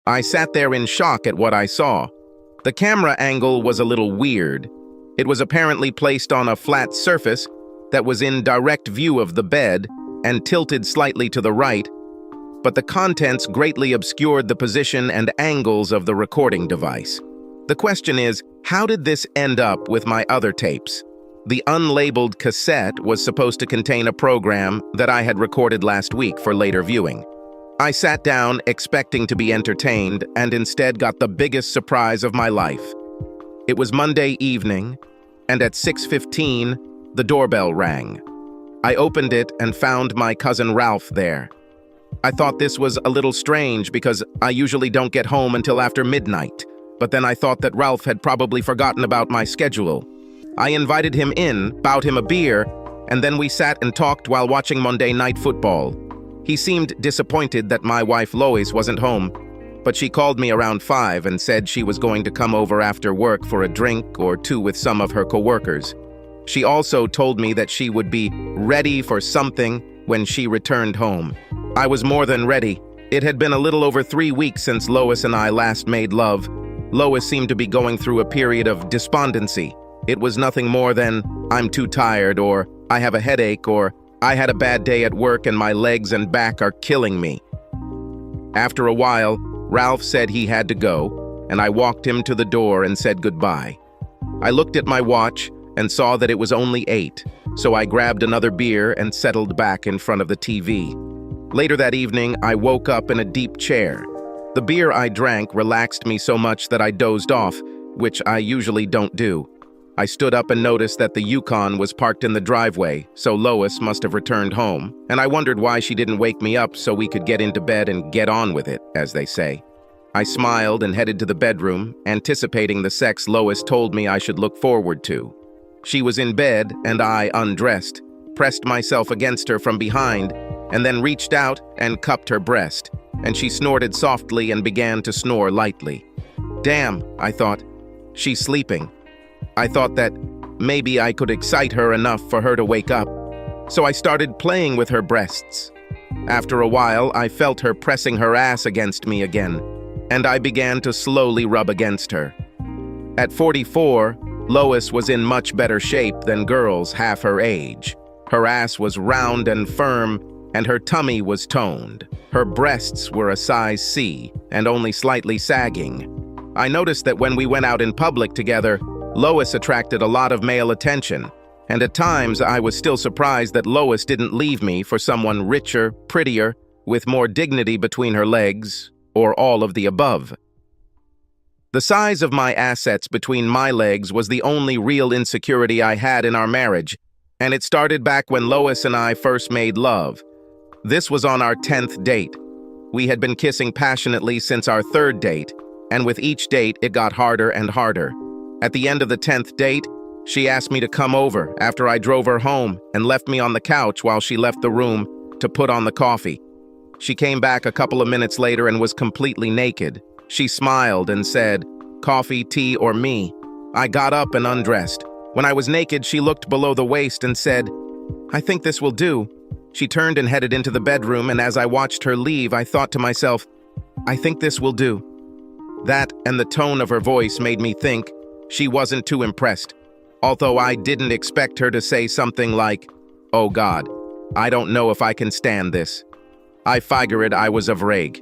I sat there in shock at what I saw. The camera angle was a little weird. It was apparently placed on a flat surface that was in direct view of the bed and tilted slightly to the right, but the contents greatly obscured the position and angles of the recording device. The question is, how did this end up with my other tapes? The unlabeled cassette was supposed to contain a program that I had recorded last week for later viewing. I sat down expecting to be entertained and instead got the biggest surprise of my life. It was Monday evening, and at 6:15, the doorbell rang. I opened it and found my cousin Ralph there. I thought this was a little strange because I usually don't get home until after midnight, but then I thought that Ralph had probably forgotten about my schedule. I invited him in, bought him a beer, and then we sat and talked while watching Monday Night Football. He seemed disappointed that my wife Lois wasn't home, but she called me around 5 and said she was going to come over after work for a drink or two with some of her coworkers. She also told me that she would be ready for something when she returned home. I was more than ready. It had been a little over 3 weeks since Lois and I last made love. Lois seemed to be going through a period of despondency. It was nothing more than, I'm too tired, or I have a headache, or I had a bad day at work and my legs and back are killing me. After a while, Ralph said he had to go, and I walked him to the door and said goodbye. I looked at my watch and saw that it was only 8, so I grabbed another beer and settled back in front of the TV. Later that evening, I woke up in a deep chair. The beer I drank relaxed me so much that I dozed off, which I usually don't do. I stood up and noticed that the Yukon was parked in the driveway, so Lois must have returned home, and I wondered why she didn't wake me up so we could get into bed and get on with it, as they say. I smiled and headed to the bedroom, anticipating the sex Lois told me I should look forward to. She was in bed, and I, undressed, pressed myself against her from behind, and then reached out and cupped her breast, and she snorted softly and began to snore lightly. Damn, I thought, she's sleeping. I thought that maybe I could excite her enough for her to wake up, so I started playing with her breasts. After a while, I felt her pressing her ass against me again, and I began to slowly rub against her. At 44, Lois was in much better shape than girls half her age. Her ass was round and firm, and her tummy was toned. Her breasts were a size C and only slightly sagging. I noticed that when we went out in public together, Lois attracted a lot of male attention, and at times I was still surprised that Lois didn't leave me for someone richer, prettier, with more dignity between her legs, or all of the above. The size of my assets between my legs was the only real insecurity I had in our marriage, and it started back when Lois and I first made love. This was on our 10th date. We had been kissing passionately since our 3rd date, and with each date it got harder and harder. At the end of the 10th date, she asked me to come over after I drove her home and left me on the couch while she left the room to put on the coffee. She came back a couple of minutes later and was completely naked. She smiled and said, "Coffee, tea, or me?" I got up and undressed. When I was naked, she looked below the waist and said, "I think this will do." She turned and headed into the bedroom, and as I watched her leave, I thought to myself, "I think this will do." That and the tone of her voice made me think she wasn't too impressed, although I didn't expect her to say something like, "Oh God, I don't know if I can stand this." I figured I was of reg.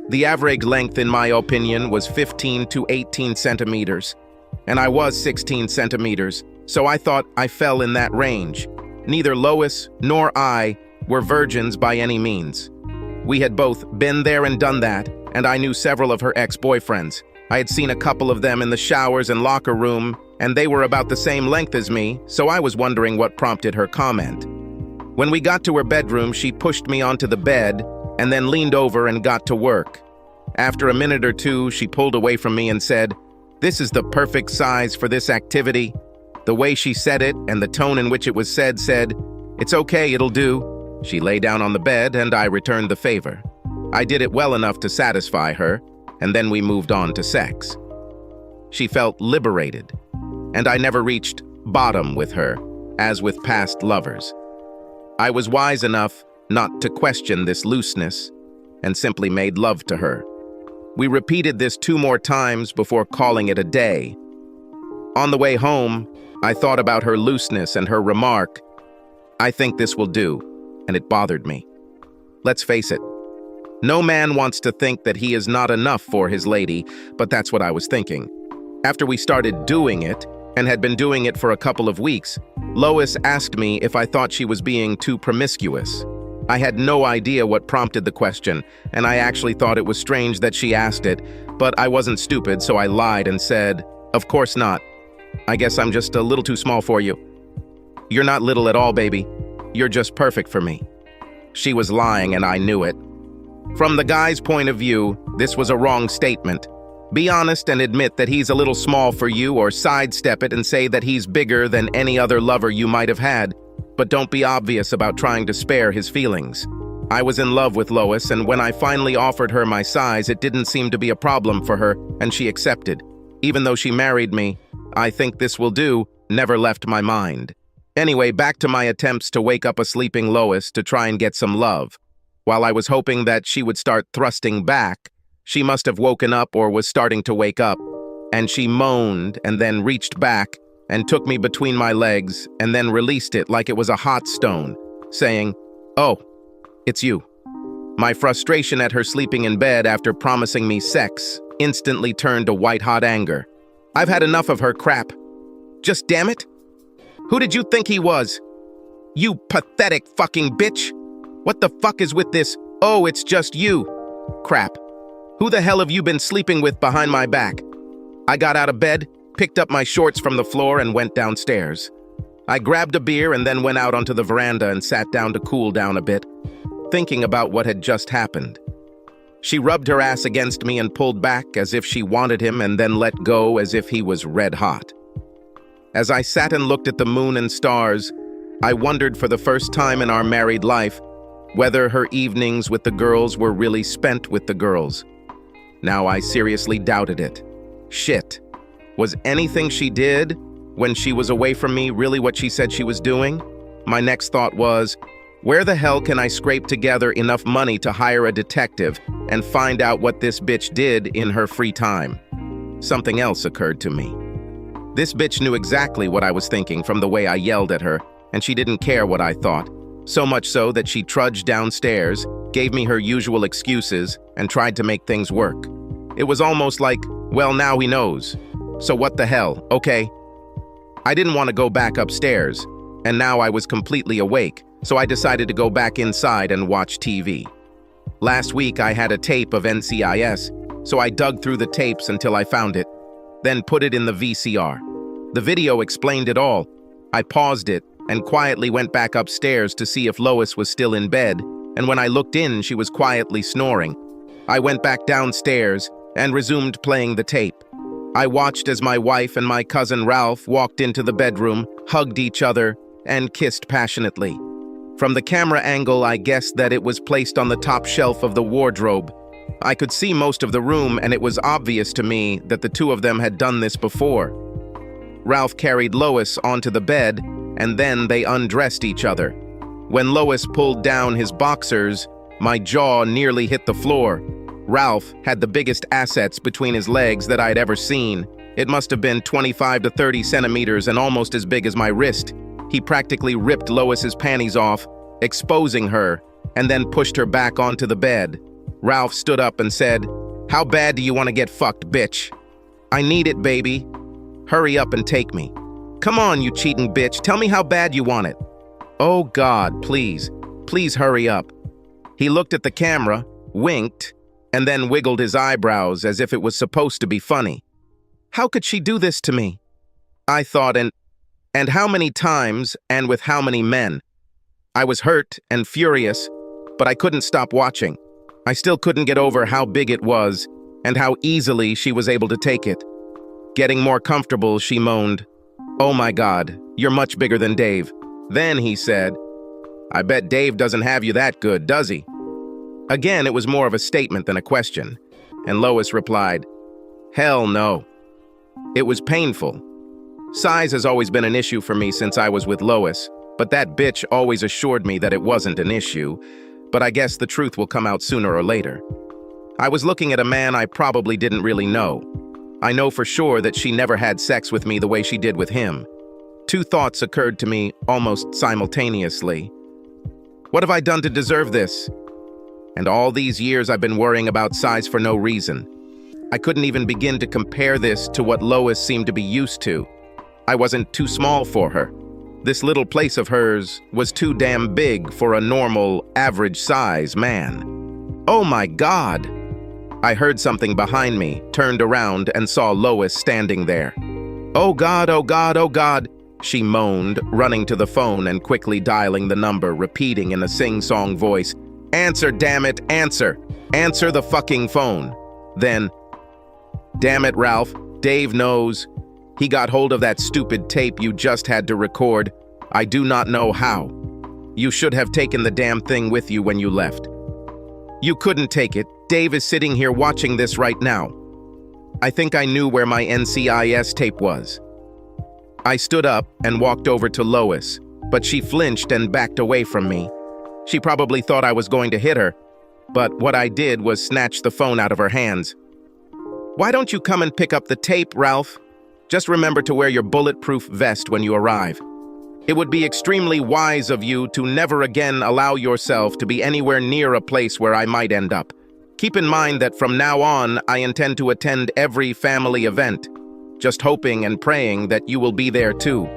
The average length, in my opinion, was 15 to 18 centimeters, and I was 16 centimeters, so I thought I fell in that range. Neither Lois nor I were virgins by any means. We had both been there and done that, and I knew several of her ex-boyfriends. I had seen a couple of them in the showers and locker room, and they were about the same length as me, so I was wondering what prompted her comment. When we got to her bedroom, she pushed me onto the bed and then leaned over and got to work. After a minute or two, she pulled away from me and said, "This is the perfect size for this activity." The way she said it and the tone in which it was said, "It's okay, it'll do." She lay down on the bed and I returned the favor. I did it well enough to satisfy her, and then we moved on to sex. She felt liberated, and I never reached bottom with her, as with past lovers. I was wise enough not to question this looseness, and simply made love to her. We repeated this 2 more times before calling it a day. On the way home, I thought about her looseness and her remark, "I think this will do," and it bothered me. Let's face it, no man wants to think that he is not enough for his lady, but that's what I was thinking. After we started doing it, and had been doing it for a couple of weeks, Lois asked me if I thought she was being too promiscuous. I had no idea what prompted the question, and I actually thought it was strange that she asked it, but I wasn't stupid, so I lied and said, "Of course not. I guess I'm just a little too small for you." "You're not little at all, baby. You're just perfect for me." She was lying, and I knew it. From the guy's point of view, this was a wrong statement. Be honest and admit that he's a little small for you, or sidestep it and say that he's bigger than any other lover you might have had, but don't be obvious about trying to spare his feelings. I was in love with Lois, and when I finally offered her my size, it didn't seem to be a problem for her, and she accepted. Even though she married me, "I think this will do" never left my mind. Anyway, back to my attempts to wake up a sleeping Lois to try and get some love. While I was hoping that she would start thrusting back, she must have woken up or was starting to wake up, and she moaned and then reached back and took me between my legs and then released it like it was a hot stone, saying, "Oh, it's you." My frustration at her sleeping in bed after promising me sex instantly turned to white-hot anger. I've had enough of her crap. Just damn it. Who did you think he was? You pathetic fucking bitch. What the fuck is with this "oh, it's just you" crap? Who the hell have you been sleeping with behind my back? I got out of bed, picked up my shorts from the floor, and went downstairs. I grabbed a beer and then went out onto the veranda and sat down to cool down a bit, thinking about what had just happened. She rubbed her ass against me and pulled back as if she wanted him and then let go as if he was red hot. As I sat and looked at the moon and stars, I wondered for the first time in our married life whether her evenings with the girls were really spent with the girls. Now I seriously doubted it. Shit. Was anything she did when she was away from me really what she said she was doing? My next thought was, where the hell can I scrape together enough money to hire a detective and find out what this bitch did in her free time? Something else occurred to me. This bitch knew exactly what I was thinking from the way I yelled at her, and she didn't care what I thought. So much so that she trudged downstairs, gave me her usual excuses, and tried to make things work. It was almost like, well, now he knows. So what the hell, okay? I didn't want to go back upstairs, and now I was completely awake, so I decided to go back inside and watch TV. Last week I had a tape of NCIS, so I dug through the tapes until I found it, then put it in the VCR. The video explained it all. I paused it and quietly went back upstairs to see if Lois was still in bed, and when I looked in, she was quietly snoring. I went back downstairs and resumed playing the tape. I watched as my wife and my cousin Ralph walked into the bedroom, hugged each other, and kissed passionately. From the camera angle, I guessed that it was placed on the top shelf of the wardrobe. I could see most of the room, and it was obvious to me that the two of them had done this before. Ralph carried Lois onto the bed, and then they undressed each other. When Lois pulled down his boxers, my jaw nearly hit the floor. Ralph had the biggest assets between his legs that I'd ever seen. It must have been 25 to 30 centimeters and almost as big as my wrist. He practically ripped Lois's panties off, exposing her, and then pushed her back onto the bed. Ralph stood up and said, "How bad do you want to get fucked, bitch?" "I need it, baby. Hurry up and take me." "Come on, you cheating bitch. Tell me how bad you want it." "Oh God, please. Please hurry up." He looked at the camera, winked, and then wiggled his eyebrows as if it was supposed to be funny. How could she do this to me? I thought, and how many times and with how many men? I was hurt and furious, but I couldn't stop watching. I still couldn't get over how big it was and how easily she was able to take it. Getting more comfortable, she moaned, "Oh my God, you're much bigger than Dave." Then he said, "I bet Dave doesn't have you that good, does he?" Again, it was more of a statement than a question, and Lois replied, "Hell no." It was painful. Size has always been an issue for me since I was with Lois, but that bitch always assured me that it wasn't an issue, but I guess the truth will come out sooner or later. I was looking at a man I probably didn't really know. I know for sure that she never had sex with me the way she did with him. Two thoughts occurred to me almost simultaneously. What have I done to deserve this? And all these years I've been worrying about size for no reason. I couldn't even begin to compare this to what Lois seemed to be used to. I wasn't too small for her. This little place of hers was too damn big for a normal, average-size man. Oh my God! I heard something behind me, turned around, and saw Lois standing there. Oh God, oh God, oh God! She moaned, running to the phone and quickly dialing the number, repeating in a sing-song voice, "Answer, damn it, answer! Answer the fucking phone!" Then, "Damn it, Ralph, Dave knows. He got hold of that stupid tape you just had to record. I do not know how. You should have taken the damn thing with you when you left. You couldn't take it. Dave is sitting here watching this right now." I think I knew where my NCIS tape was. I stood up and walked over to Lois, but she flinched and backed away from me. She probably thought I was going to hit her, but what I did was snatch the phone out of her hands. "Why don't you come and pick up the tape, Ralph? Just remember to wear your bulletproof vest when you arrive. It would be extremely wise of you to never again allow yourself to be anywhere near a place where I might end up. Keep in mind that from now on, I intend to attend every family event, just hoping and praying that you will be there too.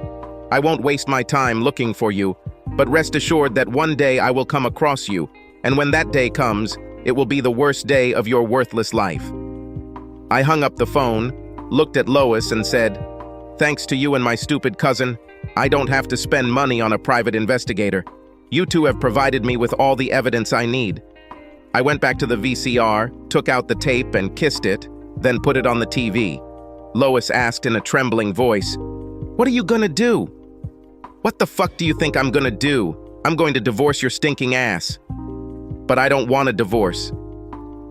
I won't waste my time looking for you, but rest assured that one day I will come across you, and when that day comes, it will be the worst day of your worthless life." I hung up the phone, looked at Lois and said, "Thanks to you and my stupid cousin, I don't have to spend money on a private investigator. You two have provided me with all the evidence I need." I went back to the VCR, took out the tape and kissed it, then put it on the TV. Lois asked in a trembling voice, "What are you gonna do?" "What the fuck do you think I'm gonna do? I'm going to divorce your stinking ass." "But I don't want a divorce."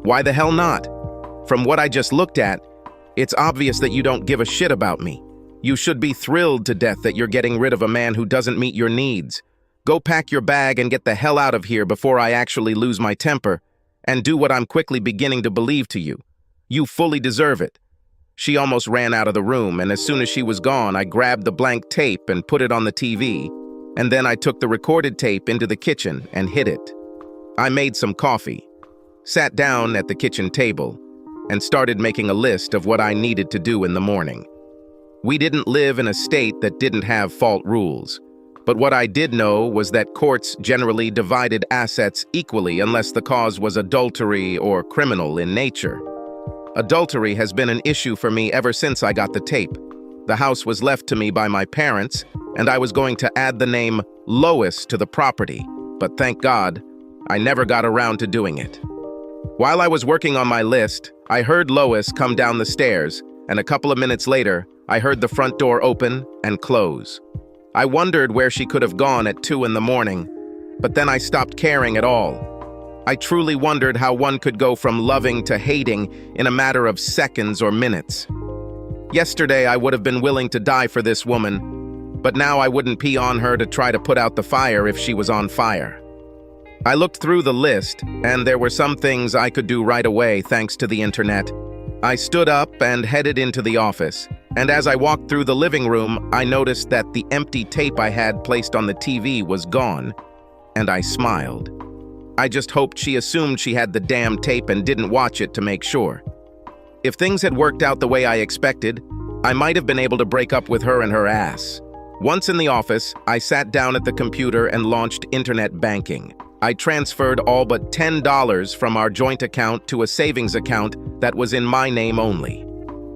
"Why the hell not? From what I just looked at, it's obvious that you don't give a shit about me. You should be thrilled to death that you're getting rid of a man who doesn't meet your needs. Go pack your bag and get the hell out of here before I actually lose my temper, and do what I'm quickly beginning to believe to you. You fully deserve it." She almost ran out of the room, and as soon as she was gone, I grabbed the blank tape and put it on the TV, and then I took the recorded tape into the kitchen and hid it. I made some coffee, sat down at the kitchen table, and started making a list of what I needed to do in the morning. We didn't live in a state that didn't have fault rules, but what I did know was that courts generally divided assets equally unless the cause was adultery or criminal in nature. Adultery has been an issue for me ever since I got the tape. The house was left to me by my parents, and I was going to add the name Lois to the property, but thank God, I never got around to doing it. While I was working on my list, I heard Lois come down the stairs, and a couple of minutes later, I heard the front door open and close. I wondered where she could have gone at 2 in the morning, but then I stopped caring at all. I truly wondered how one could go from loving to hating in a matter of seconds or minutes. Yesterday, I would have been willing to die for this woman, but now I wouldn't pee on her to try to put out the fire if she was on fire. I looked through the list, and there were some things I could do right away thanks to the internet. I stood up and headed into the office, and as I walked through the living room, I noticed that the empty tape I had placed on the TV was gone, and I smiled. I just hoped she assumed she had the damn tape and didn't watch it to make sure. If things had worked out the way I expected, I might have been able to break up with her and her ass. Once in the office, I sat down at the computer and launched internet banking. I transferred all but $10 from our joint account to a savings account that was in my name only.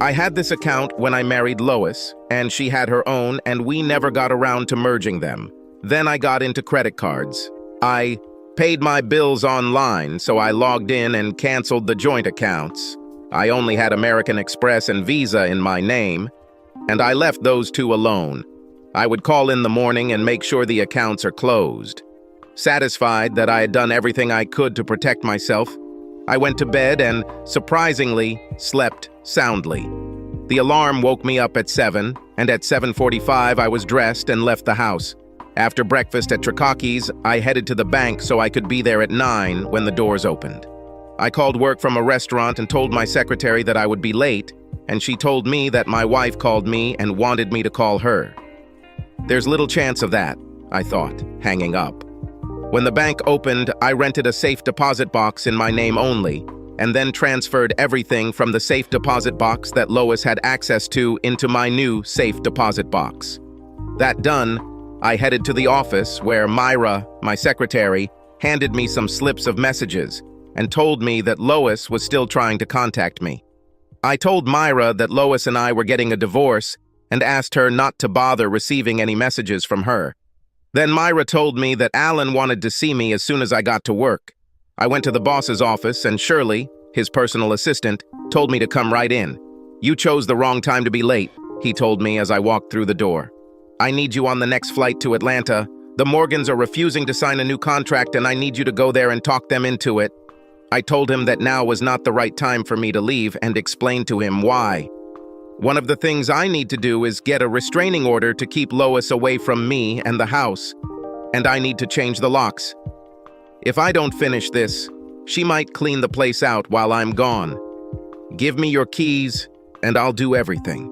I had this account when I married Lois, and she had her own, and we never got around to merging them. Then I got into credit cards. I paid my bills online, so I logged in and canceled the joint accounts. I only had American Express and Visa in my name, and I left those two alone. I would call in the morning and make sure the accounts are closed. Satisfied that I had done everything I could to protect myself, I went to bed and, surprisingly, slept soundly. The alarm woke me up at 7, and at 7:45 I was dressed and left the house. After breakfast at Trikaki's, I headed to the bank so I could be there at 9 when the doors opened. I called work from a restaurant and told my secretary that I would be late, and she told me that my wife called me and wanted me to call her. There's little chance of that, I thought, hanging up. When the bank opened, I rented a safe deposit box in my name only, and then transferred everything from the safe deposit box that Lois had access to into my new safe deposit box. That done, I headed to the office where Myra, my secretary, handed me some slips of messages and told me that Lois was still trying to contact me. I told Myra that Lois and I were getting a divorce and asked her not to bother receiving any messages from her. Then Myra told me that Alan wanted to see me as soon as I got to work. I went to the boss's office and Shirley, his personal assistant, told me to come right in. "You chose the wrong time to be late," he told me as I walked through the door. "I need you on the next flight to Atlanta. The Morgans are refusing to sign a new contract and I need you to go there and talk them into it." I told him that now was not the right time for me to leave and explained to him why. "One of the things I need to do is get a restraining order to keep Lois away from me and the house, and I need to change the locks. If I don't finish this, she might clean the place out while I'm gone. Give me your keys, and I'll do everything."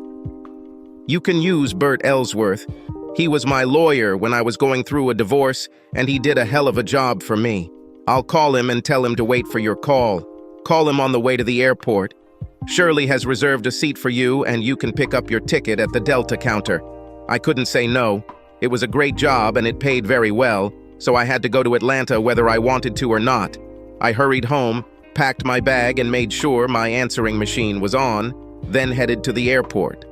You can use Bert Ellsworth. He was my lawyer when I was going through a divorce, and he did a hell of a job for me. I'll call him and tell him to wait for your call. Call him on the way to the airport. Shirley has reserved a seat for you, and you can pick up your ticket at the Delta counter. I couldn't say no. It was a great job, and it paid very well, so I had to go to Atlanta whether I wanted to or not. I hurried home, packed my bag, and made sure my answering machine was on, then headed to the airport.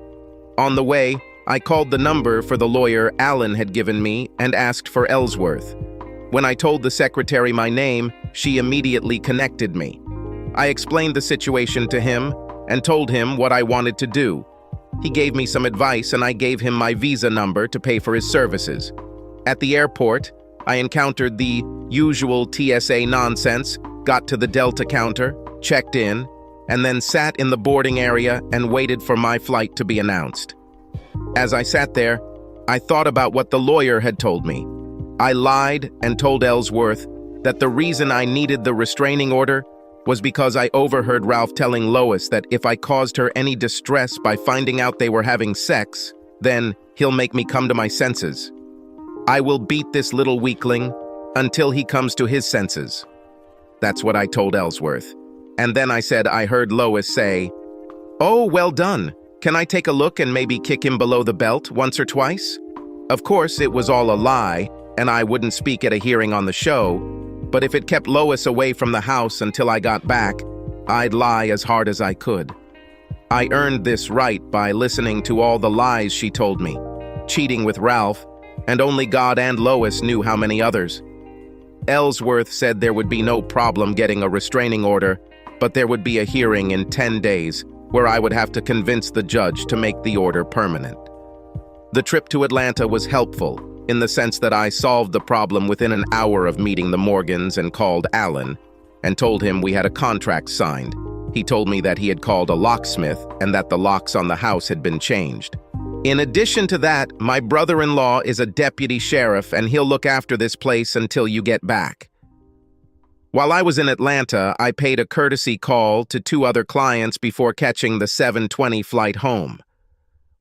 On the way, I called the number for the lawyer Alan had given me and asked for Ellsworth. When I told the secretary my name, she immediately connected me. I explained the situation to him and told him what I wanted to do. He gave me some advice and I gave him my visa number to pay for his services. At the airport, I encountered the usual TSA nonsense, got to the Delta counter, checked in, and then sat in the boarding area and waited for my flight to be announced. As I sat there, I thought about what the lawyer had told me. I lied and told Ellsworth that the reason I needed the restraining order was because I overheard Ralph telling Lois that if I caused her any distress by finding out they were having sex, then he'll make me come to my senses. I will beat this little weakling until he comes to his senses. That's what I told Ellsworth. And then I said I heard Lois say, "Oh, well done. Can I take a look and maybe kick him below the belt once or twice?" Of course, it was all a lie, and I wouldn't speak at a hearing on the show, but if it kept Lois away from the house until I got back, I'd lie as hard as I could. I earned this right by listening to all the lies she told me, cheating with Ralph, and only God and Lois knew how many others. Ellsworth said there would be no problem getting a restraining order, but there would be a hearing in 10 days where I would have to convince the judge to make the order permanent. The trip to Atlanta was helpful, in the sense that I solved the problem within an hour of meeting the Morgans and called Alan, and told him we had a contract signed. He told me that he had called a locksmith and that the locks on the house had been changed. In addition to that, my brother-in-law is a deputy sheriff and he'll look after this place until you get back. While I was in Atlanta, I paid a courtesy call to 2 other clients before catching the 7:20 flight home.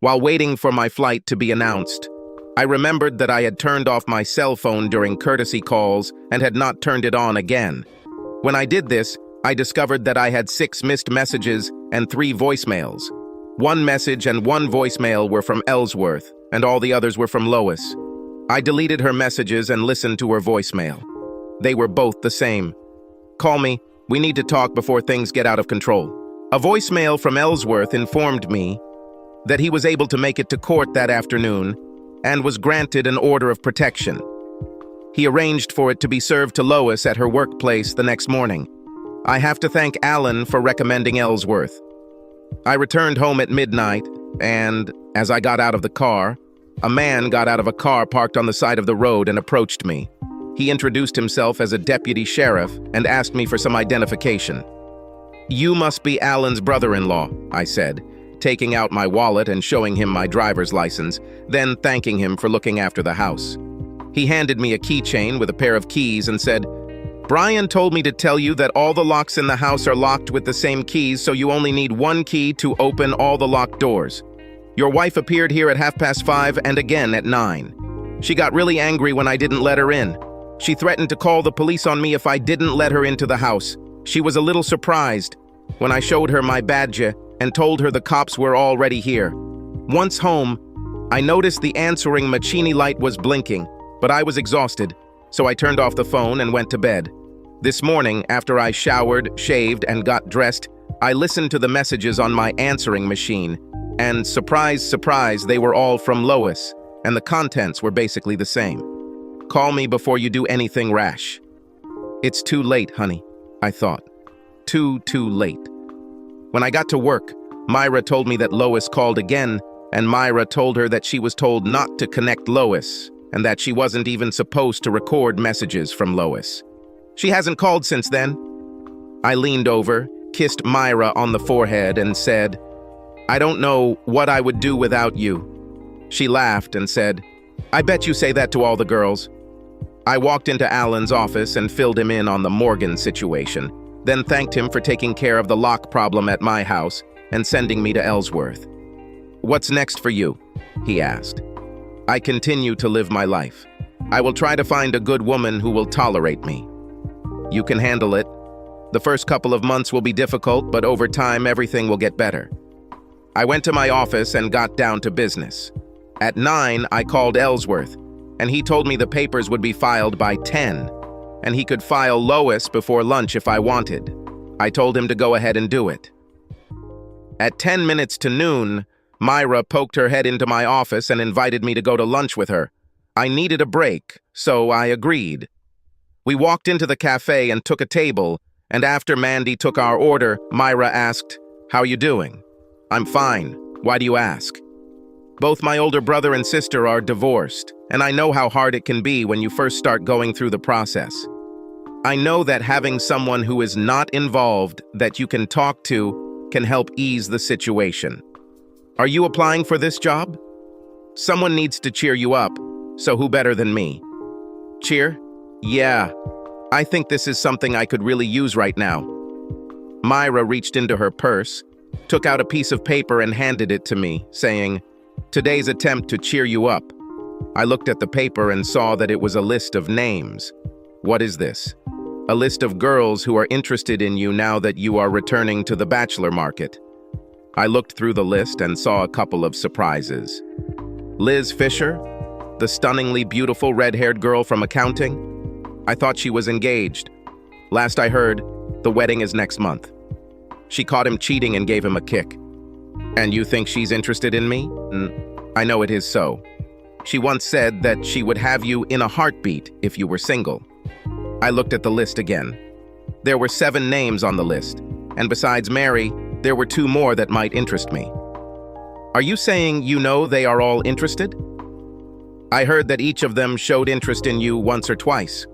While waiting for my flight to be announced, I remembered that I had turned off my cell phone during courtesy calls and had not turned it on again. When I did this, I discovered that I had 6 missed messages and 3 voicemails. 1 message and 1 voicemail were from Ellsworth, and all the others were from Lois. I deleted her messages and listened to her voicemail. They were both the same. "Call me. We need to talk before things get out of control." A voicemail from Ellsworth informed me that he was able to make it to court that afternoon and was granted an order of protection. He arranged for it to be served to Lois at her workplace the next morning. I have to thank Alan for recommending Ellsworth. I returned home at midnight, and as I got out of the car, a man got out of a car parked on the side of the road and approached me. He introduced himself as a deputy sheriff and asked me for some identification. "You must be Alan's brother-in-law," I said, taking out my wallet and showing him my driver's license, then thanking him for looking after the house. He handed me a keychain with a pair of keys and said, Brian told me to tell you that all the locks in the house are locked with the same keys, so you only need one key to open all the locked doors. Your wife appeared here at 5:30 and again at 9. She got really angry when I didn't let her in. She threatened to call the police on me if I didn't let her into the house. She was a little surprised when I showed her my badge and told her the cops were already here. Once home, I noticed the answering machine light was blinking, but I was exhausted, so I turned off the phone and went to bed. This morning, after I showered, shaved, and got dressed, I listened to the messages on my answering machine, and surprise, surprise, they were all from Lois, and the contents were basically the same. Call me before you do anything rash. It's too late, honey, I thought. Too late. When I got to work, Myra told me that Lois called again, and Myra told her that she was told not to connect Lois, and that she wasn't even supposed to record messages from Lois. She hasn't called since then. I leaned over, kissed Myra on the forehead, and said, I don't know what I would do without you. She laughed and said, I bet you say that to all the girls. I walked into Alan's office and filled him in on the Morgan situation, then thanked him for taking care of the lock problem at my house and sending me to Ellsworth. What's next for you? He asked. I continue to live my life. I will try to find a good woman who will tolerate me. You can handle it. The first couple of months will be difficult, but over time, everything will get better. I went to my office and got down to business. At 9, I called Ellsworth, and he told me the papers would be filed by 10, and he could file Lois before lunch if I wanted. I told him to go ahead and do it. At 10 minutes to noon, Myra poked her head into my office and invited me to go to lunch with her. I needed a break, so I agreed. We walked into the cafe and took a table, and after Mandy took our order, Myra asked, How you doing? I'm fine. Why do you ask? Both my older brother and sister are divorced, and I know how hard it can be when you first start going through the process. I know that having someone who is not involved that you can talk to can help ease the situation. Are you applying for this job? Someone needs to cheer you up, so who better than me? Cheer? Yeah, I think this is something I could really use right now. Myra reached into her purse, took out a piece of paper and handed it to me, saying, Today's attempt to cheer you up. I looked at the paper and saw that it was a list of names. What is this? A list of girls who are interested in you now that you are returning to the bachelor market. I looked through the list and saw a couple of surprises. Liz Fisher, the stunningly beautiful red-haired girl from accounting. I thought she was engaged. Last I heard, the wedding is next month. She caught him cheating and gave him a kick. And you think she's interested in me? I know it is so. She once said that she would have you in a heartbeat if you were single. I looked at the list again. There were 7 names on the list, and besides Mary, there were 2 more that might interest me. Are you saying you know they are all interested? I heard that each of them showed interest in you once or twice.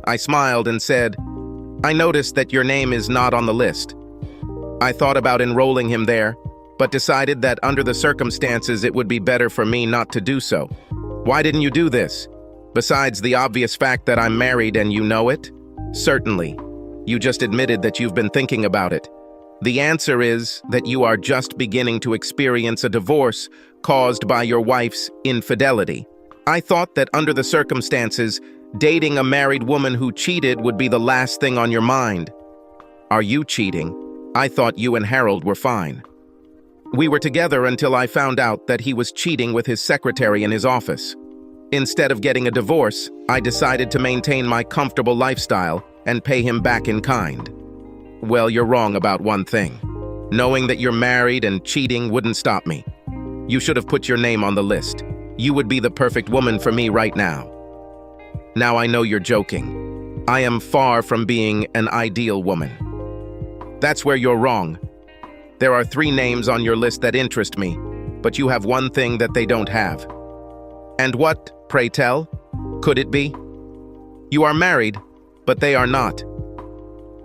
I smiled and said, I noticed that your name is not on the list. I thought about enrolling him there, but decided that under the circumstances it would be better for me not to do so. Why didn't you do this? Besides the obvious fact that I'm married and you know it? Certainly. You just admitted that you've been thinking about it. The answer is that you are just beginning to experience a divorce caused by your wife's infidelity. I thought that under the circumstances, dating a married woman who cheated would be the last thing on your mind. Are you cheating? I thought you and Harold were fine. We were together until I found out that he was cheating with his secretary in his office. Instead of getting a divorce, I decided to maintain my comfortable lifestyle and pay him back in kind. Well, you're wrong about one thing. Knowing that you're married and cheating wouldn't stop me. You should have put your name on the list. You would be the perfect woman for me right now. Now I know you're joking. I am far from being an ideal woman. That's where you're wrong. There are 3 names on your list that interest me, but you have one thing that they don't have. And what, pray tell, could it be? You are married, but they are not.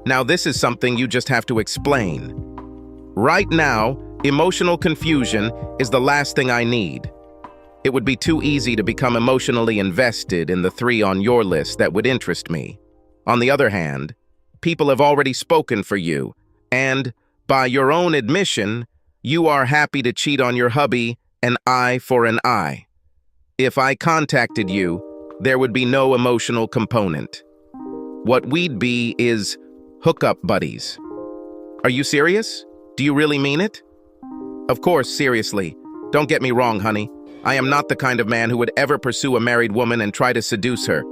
Now this is something you just have to explain. Right now, emotional confusion is the last thing I need. It would be too easy to become emotionally invested in the 3 on your list that would interest me. On the other hand, people have already spoken for you, and, by your own admission, you are happy to cheat on your hubby an eye for an eye. If I contacted you, there would be no emotional component. What we'd be is hookup buddies. Are you serious? Do you really mean it? Of course, seriously. Don't get me wrong, honey. I am not the kind of man who would ever pursue a married woman and try to seduce her.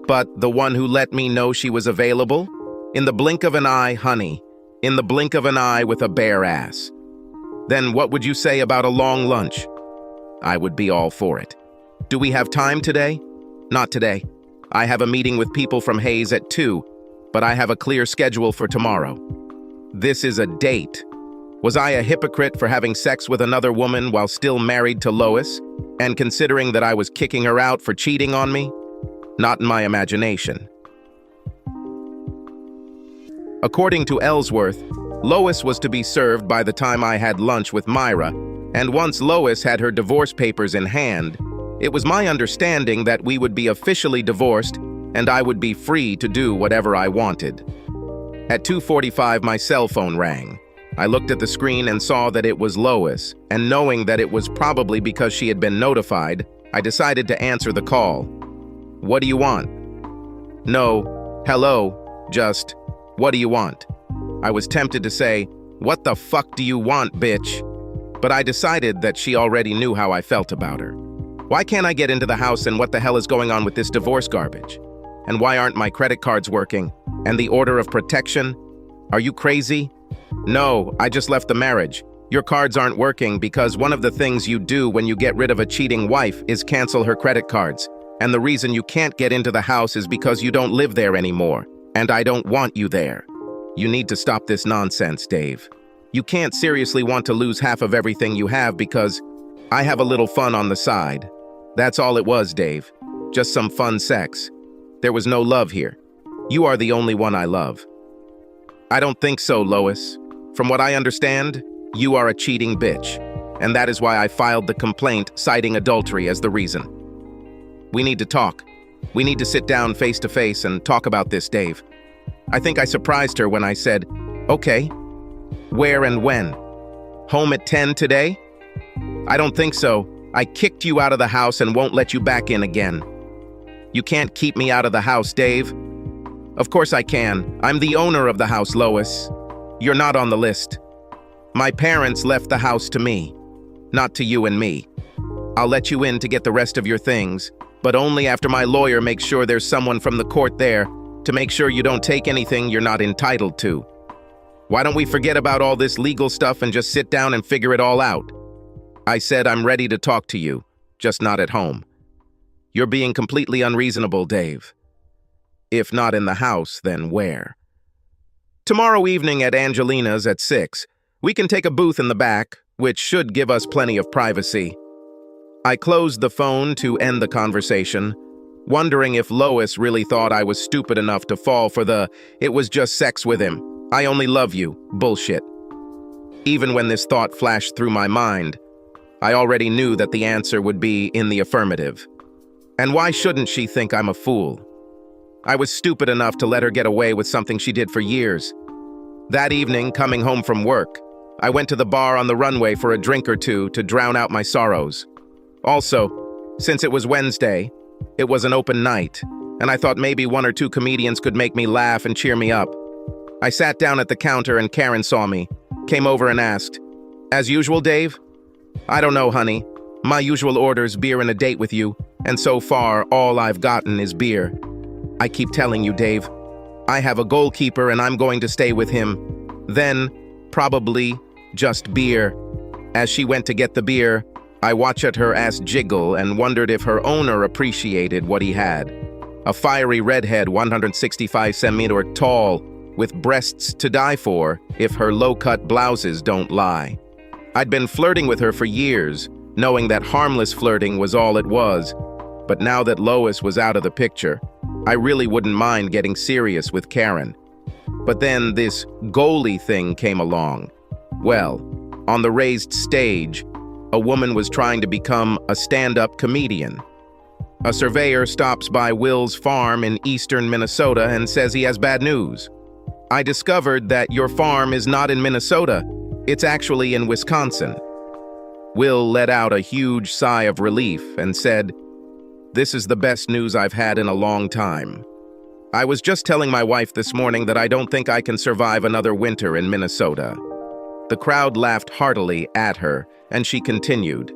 But the one who let me know she was available? In the blink of an eye, honey. In the blink of an eye with a bare ass. Then what would you say about a long lunch? I would be all for it. Do we have time today? Not today. I have a meeting with people from Hayes at 2, but I have a clear schedule for tomorrow. This is a date. Was I a hypocrite for having sex with another woman while still married to Lois, and considering that I was kicking her out for cheating on me? Not in my imagination. According to Ellsworth, Lois was to be served by the time I had lunch with Myra, and once Lois had her divorce papers in hand, it was my understanding that we would be officially divorced and I would be free to do whatever I wanted. At 2:45, my cell phone rang. I looked at the screen and saw that it was Lois, and knowing that it was probably because she had been notified, I decided to answer the call. What do you want? No, hello, just, what do you want? I was tempted to say, what the fuck do you want, bitch? But I decided that she already knew how I felt about her. Why can't I get into the house, and what the hell is going on with this divorce garbage? And why aren't my credit cards working? And the order of protection? Are you crazy? No, I just left the marriage. Your cards aren't working because one of the things you do when you get rid of a cheating wife is cancel her credit cards. And the reason you can't get into the house is because you don't live there anymore. And I don't want you there. You need to stop this nonsense, Dave. You can't seriously want to lose half of everything you have because I have a little fun on the side. That's all it was, Dave. Just some fun sex. There was no love here. You are the only one I love. I don't think so, Lois. From what I understand, you are a cheating bitch. And that is why I filed the complaint citing adultery as the reason. We need to talk. We need to sit down face to face and talk about this, Dave. I think I surprised her when I said, okay. Where and when? Home at 10 today? I don't think so. I kicked you out of the house and won't let you back in again. You can't keep me out of the house, Dave. Of course I can. I'm the owner of the house, Lois. You're not on the list. My parents left the house to me, not to you and me. I'll let you in to get the rest of your things, but only after my lawyer makes sure there's someone from the court there to make sure you don't take anything you're not entitled to. Why don't we forget about all this legal stuff and just sit down and figure it all out? I said I'm ready to talk to you, just not at home. You're being completely unreasonable, Dave. If not in the house, then where? Tomorrow evening at Angelina's at 6, we can take a booth in the back, which should give us plenty of privacy. I closed the phone to end the conversation, wondering if Lois really thought I was stupid enough to fall for the "it was just sex with him, I only love you" bullshit. Even when this thought flashed through my mind, I already knew that the answer would be in the affirmative. And why shouldn't she think I'm a fool? I was stupid enough to let her get away with something she did for years. That evening, coming home from work, I went to the bar on the runway for a drink or two to drown out my sorrows. Also, since it was Wednesday, it was an open night, and I thought maybe one or two comedians could make me laugh and cheer me up. I sat down at the counter and Karen saw me, came over and asked, "As usual, Dave?" "I don't know, honey. My usual order's beer and a date with you, and so far, all I've gotten is beer. I keep telling you, Dave. I have a goalkeeper and I'm going to stay with him. Then, probably, just beer." As she went to get the beer, I watched her ass jiggle and wondered if her owner appreciated what he had. A fiery redhead, 165 centimeters tall, with breasts to die for if her low-cut blouses don't lie. I'd been flirting with her for years, knowing that harmless flirting was all it was. But now that Lois was out of the picture, I really wouldn't mind getting serious with Karen. But then this goalie thing came along. Well, on the raised stage, a woman was trying to become a stand-up comedian. A surveyor stops by Will's farm in eastern Minnesota and says he has bad news. I discovered that your farm is not in Minnesota. It's actually in Wisconsin. Will let out a huge sigh of relief and said, "This is the best news I've had in a long time. I was just telling my wife this morning that I don't think I can survive another winter in Minnesota." The crowd laughed heartily at her, and she continued.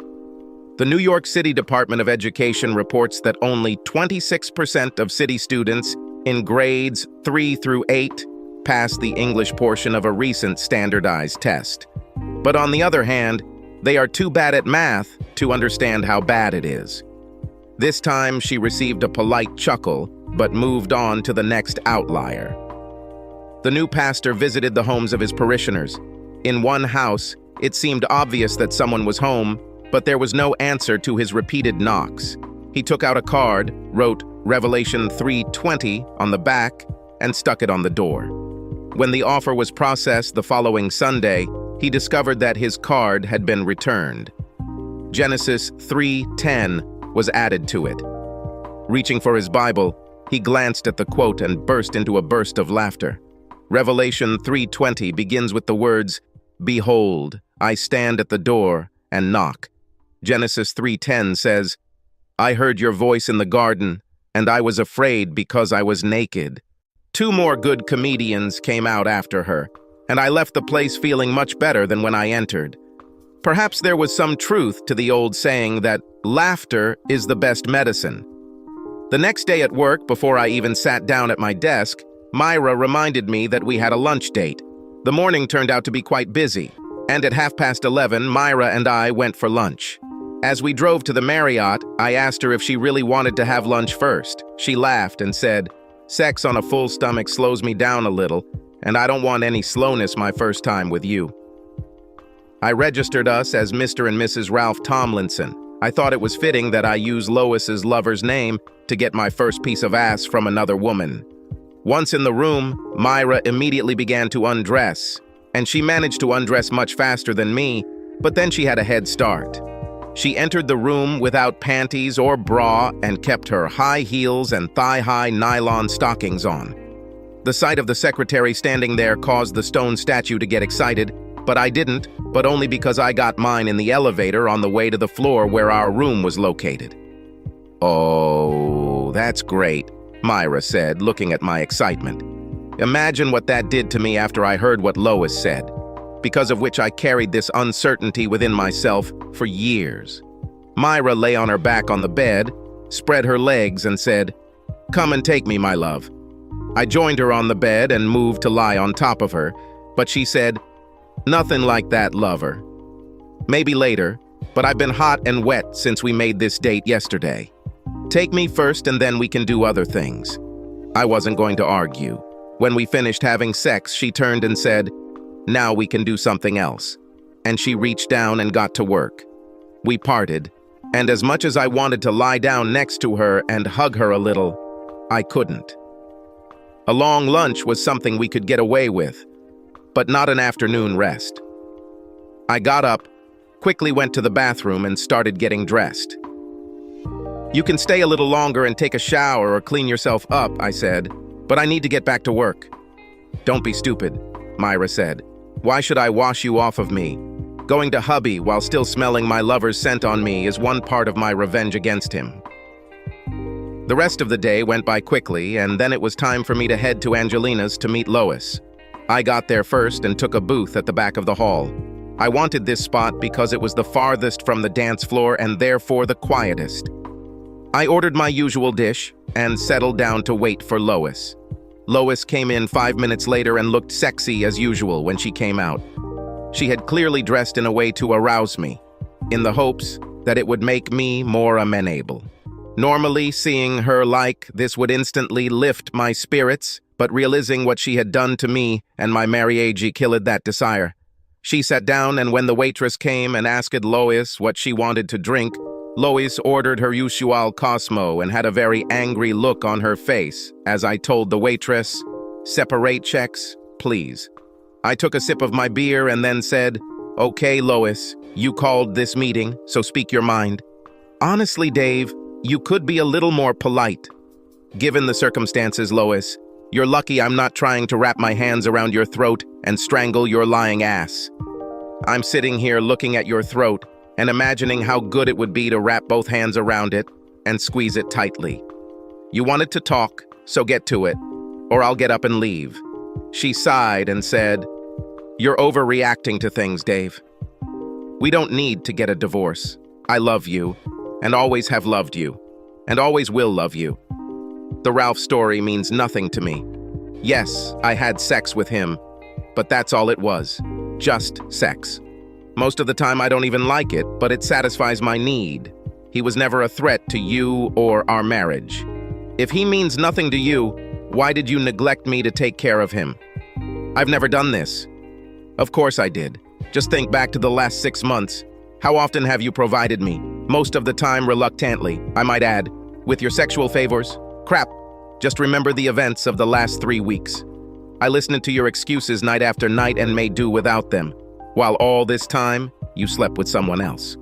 The New York City Department of Education reports that only 26% of city students in grades 3 through 8 pass the English portion of a recent standardized test. But on the other hand, they are too bad at math to understand how bad it is. This time she received a polite chuckle, but moved on to the next outlier. The new pastor visited the homes of his parishioners. In one house, it seemed obvious that someone was home, but there was no answer to his repeated knocks. He took out a card, wrote Revelation 3:20 on the back, and stuck it on the door. When the offer was processed the following Sunday, he discovered that his card had been returned. Genesis 3:10 was added to it. Reaching for his Bible, he glanced at the quote and burst into a burst of laughter. Revelation 3:20 begins with the words, "Behold, I stand at the door and knock." Genesis 3:10 says, "I heard your voice in the garden, and I was afraid because I was naked." 2 more good comedians came out after her, and I left the place feeling much better than when I entered. Perhaps there was some truth to the old saying that laughter is the best medicine. The next day at work, before I even sat down at my desk, Myra reminded me that we had a lunch date. The morning turned out to be quite busy, and at 11:30, Myra and I went for lunch. As we drove to the Marriott, I asked her if she really wanted to have lunch first. She laughed and said, "Sex on a full stomach slows me down a little, and I don't want any slowness my first time with you." I registered us as Mr. and Mrs. Ralph Tomlinson. I thought it was fitting that I use Lois's lover's name to get my first piece of ass from another woman. Once in the room, Myra immediately began to undress, and she managed to undress much faster than me, but then she had a head start. She entered the room without panties or bra and kept her high heels and thigh-high nylon stockings on. The sight of the secretary standing there caused the stone statue to get excited, but I didn't, but only because I got mine in the elevator on the way to the floor where our room was located. "Oh, that's great," Myra said, looking at my excitement. Imagine what that did to me after I heard what Lois said, because of which I carried this uncertainty within myself for years. Myra lay on her back on the bed, spread her legs, and said, "Come and take me, my love." I joined her on the bed and moved to lie on top of her, but she said, "Nothing like that, lover. Maybe later, but I've been hot and wet since we made this date yesterday. Take me first and then we can do other things." I wasn't going to argue. When we finished having sex, she turned and said, "Now we can do something else." And she reached down and got to work. We parted, and as much as I wanted to lie down next to her and hug her a little, I couldn't. A long lunch was something we could get away with, but not an afternoon rest. I got up, quickly went to the bathroom, and started getting dressed. "You can stay a little longer and take a shower or clean yourself up," I said, "but I need to get back to work." "Don't be stupid," Myra said. "Why should I wash you off of me? Going to hubby while still smelling my lover's scent on me is one part of my revenge against him." The rest of the day went by quickly, and then it was time for me to head to Angelina's to meet Lois. I got there first and took a booth at the back of the hall. I wanted this spot because it was the farthest from the dance floor and therefore the quietest. I ordered my usual dish and settled down to wait for Lois. Lois came in 5 minutes later and looked sexy as usual when she came out. She had clearly dressed in a way to arouse me, in the hopes that it would make me more amenable. Normally, seeing her like this would instantly lift my spirits, but realizing what she had done to me and my marriage killed that desire. She sat down, and when the waitress came and asked Lois what she wanted to drink, Lois ordered her usual Cosmo and had a very angry look on her face as I told the waitress, "Separate checks, please." I took a sip of my beer and then said, "Okay, Lois, you called this meeting, so speak your mind." Honestly, Dave, You could be a little more polite. Given the circumstances, Lois, you're lucky I'm not trying to wrap my hands around your throat and strangle your lying ass. I'm sitting here looking at your throat and imagining how good it would be to wrap both hands around it and squeeze it tightly. You wanted to talk, so get to it, or I'll get up and leave. She sighed and said, "You're overreacting to things, Dave. We don't need to get a divorce. I love you, and always have loved you, and always will love you. The Ralph story means nothing to me. Yes, I had sex with him, but that's all it was. Just sex. Most of the time I don't even like it, but it satisfies my need. He was never a threat to you or our marriage. If he means nothing to you, why did you neglect me to take care of him? I've never done this." "Of course I did. Just think back to the last 6 months. How often have you provided me? Most of the time reluctantly, I might add, with your sexual favors. Crap. Just remember the events of the last 3 weeks. I listened to your excuses night after night and made do without them, while all this time, you slept with someone else.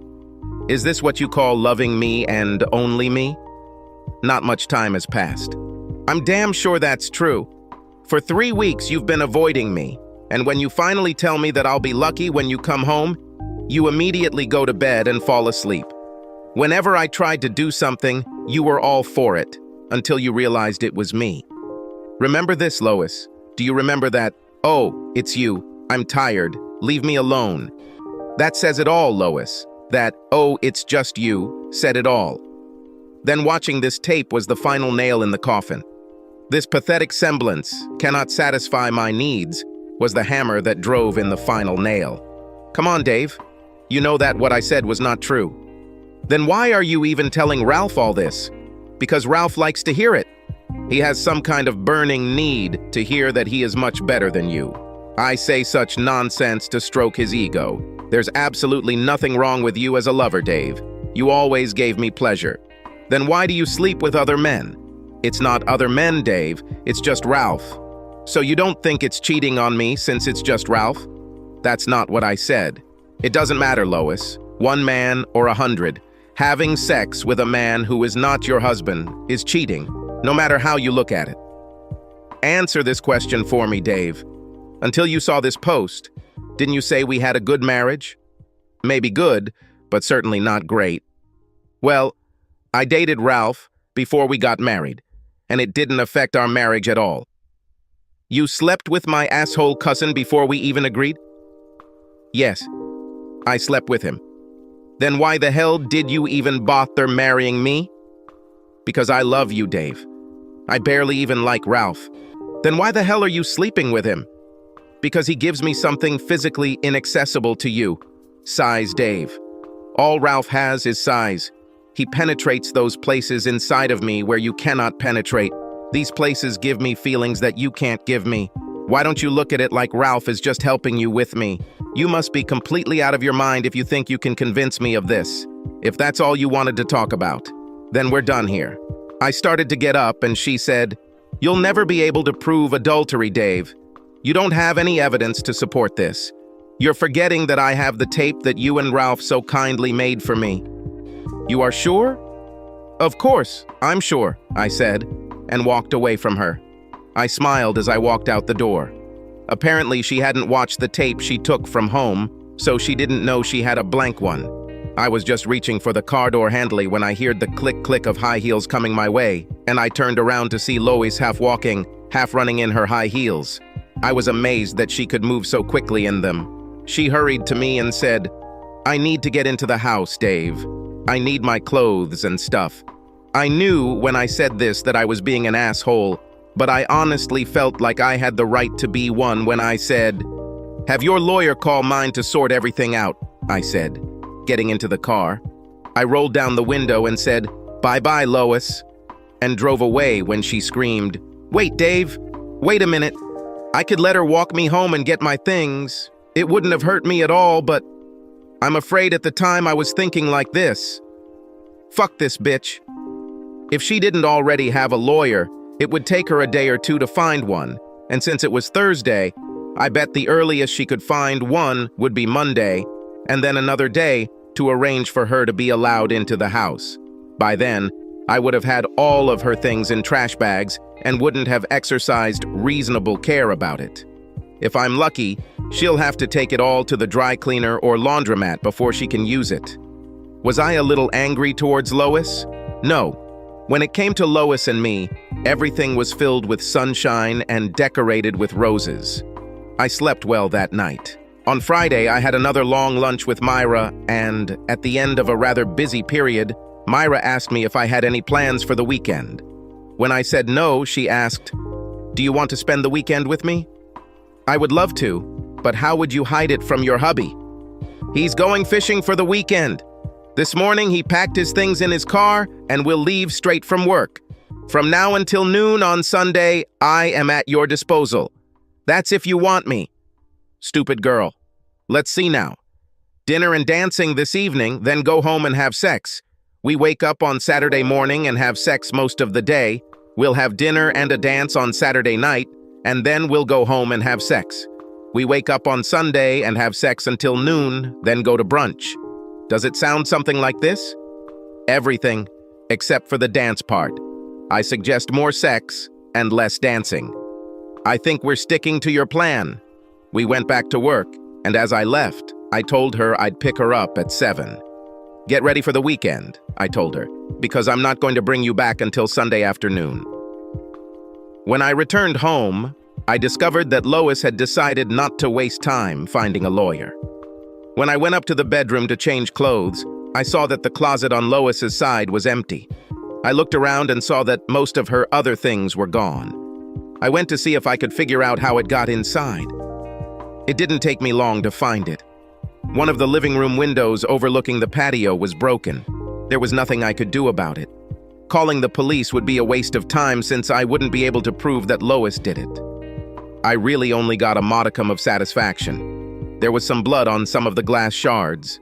Is this what you call loving me and only me? Not much time has passed. I'm damn sure that's true. For 3 weeks, you've been avoiding me, and when you finally tell me that I'll be lucky when you come home, you immediately go to bed and fall asleep. Whenever I tried to do something, you were all for it, until you realized it was me. Remember this, Lois? Do you remember that, 'Oh, it's you, I'm tired, leave me alone'? That says it all, Lois. That, 'Oh, it's just you,' said it all. Then watching this tape was the final nail in the coffin. This pathetic semblance, cannot satisfy my needs, was the hammer that drove in the final nail. Come on, Dave. You know that what I said was not true. Then why are you even telling Ralph all this? Because Ralph likes to hear it. He has some kind of burning need to hear that he is much better than you. I say such nonsense to stroke his ego. There's absolutely nothing wrong with you as a lover, Dave. You always gave me pleasure. Then why do you sleep with other men? It's not other men, Dave. It's just Ralph. So you don't think it's cheating on me since it's just Ralph? That's not what I said. It doesn't matter, Lois. 1 man or 100. Having sex with a man who is not your husband is cheating, no matter how you look at it. Answer this question for me, Dave. Until you saw this post, didn't you say we had a good marriage? Maybe good, but certainly not great. Well, I dated Ralph before we got married, and it didn't affect our marriage at all. You slept with my asshole cousin before we even agreed? Yes, I slept with him. Then why the hell did you even bother marrying me? Because I love you, Dave. I barely even like Ralph. Then why the hell are you sleeping with him? Because he gives me something physically inaccessible to you. Size, Dave. All Ralph has is size. He penetrates those places inside of me where you cannot penetrate. These places give me feelings that you can't give me. Why don't you look at it like Ralph is just helping you with me? You must be completely out of your mind if you think you can convince me of this. If that's all you wanted to talk about, then we're done here. I started to get up and she said, "You'll never be able to prove adultery, Dave. You don't have any evidence to support this. You're forgetting that I have the tape that you and Ralph so kindly made for me." "You are sure?" "Of course, I'm sure," I said, and walked away from her. I smiled as I walked out the door. Apparently, she hadn't watched the tape she took from home, so she didn't know she had a blank one. I was just reaching for the car door handle when I heard the click-click of high heels coming my way, and I turned around to see Lois half walking, half running in her high heels. I was amazed that she could move so quickly in them. She hurried to me and said, "I need to get into the house, Dave. I need my clothes and stuff." I knew when I said this that I was being an asshole, but I honestly felt like I had the right to be one when I said, "Have your lawyer call mine to sort everything out," I said, getting into the car. I rolled down the window and said, "Bye-bye, Lois," and drove away when she screamed, "Wait, Dave, wait a minute. I could let her walk me home and get my things. It wouldn't have hurt me at all, but I'm afraid at the time I was thinking like this. Fuck this bitch." If she didn't already have a lawyer, it would take her a day or two to find one, and since it was Thursday, I bet the earliest she could find one would be Monday, and then another day to arrange for her to be allowed into the house. By then, I would have had all of her things in trash bags and wouldn't have exercised reasonable care about it. If I'm lucky, she'll have to take it all to the dry cleaner or laundromat before she can use it. Was I a little angry towards Lois? No. When it came to Lois and me, everything was filled with sunshine and decorated with roses. I slept well that night. On Friday, I had another long lunch with Myra, and at the end of a rather busy period, Myra asked me if I had any plans for the weekend. When I said no, she asked, "Do you want to spend the weekend with me?" I would love to, but how would you hide it from your hubby? He's going fishing for the weekend. This morning, he packed his things in his car and will leave straight from work. From now until noon on Sunday, I am at your disposal. That's if you want me. Stupid girl. Let's see now. Dinner and dancing this evening, then go home and have sex. We wake up on Saturday morning and have sex most of the day. We'll have dinner and a dance on Saturday night, and then we'll go home and have sex. We wake up on Sunday and have sex until noon, then go to brunch. Does it sound something like this? Everything, except for the dance part. I suggest more sex and less dancing. I think we're sticking to your plan. We went back to work, and as I left, I told her I'd pick her up at 7. Get ready for the weekend, I told her, because I'm not going to bring you back until Sunday afternoon. When I returned home, I discovered that Lois had decided not to waste time finding a lawyer. When I went up to the bedroom to change clothes, I saw that the closet on Lois's side was empty. I looked around and saw that most of her other things were gone. I went to see if I could figure out how it got inside. It didn't take me long to find it. One of the living room windows overlooking the patio was broken. There was nothing I could do about it. Calling the police would be a waste of time since I wouldn't be able to prove that Lois did it. I really only got a modicum of satisfaction. There was some blood on some of the glass shards.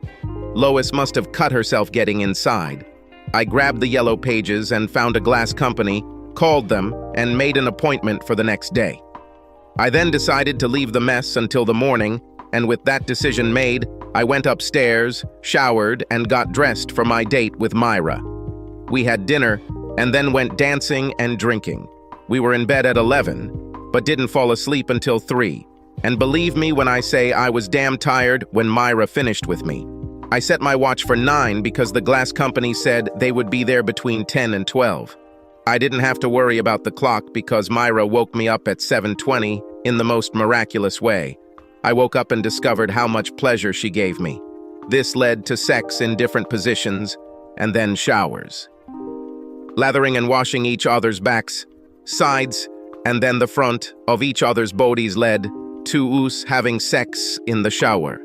Lois must have cut herself getting inside. I grabbed the yellow pages and found a glass company, called them, and made an appointment for the next day. I then decided to leave the mess until the morning, and with that decision made, I went upstairs, showered, and got dressed for my date with Myra. We had dinner, and then went dancing and drinking. We were in bed at 11, but didn't fall asleep until 3. And believe me when I say I was damn tired when Myra finished with me. I set my watch for 9 because the glass company said they would be there between 10 and 12. I didn't have to worry about the clock because Myra woke me up at 7:20 in the most miraculous way. I woke up and discovered how much pleasure she gave me. This led to sex in different positions and then showers. Lathering and washing each other's backs, sides, and then the front of each other's bodies led to us having sex in the shower.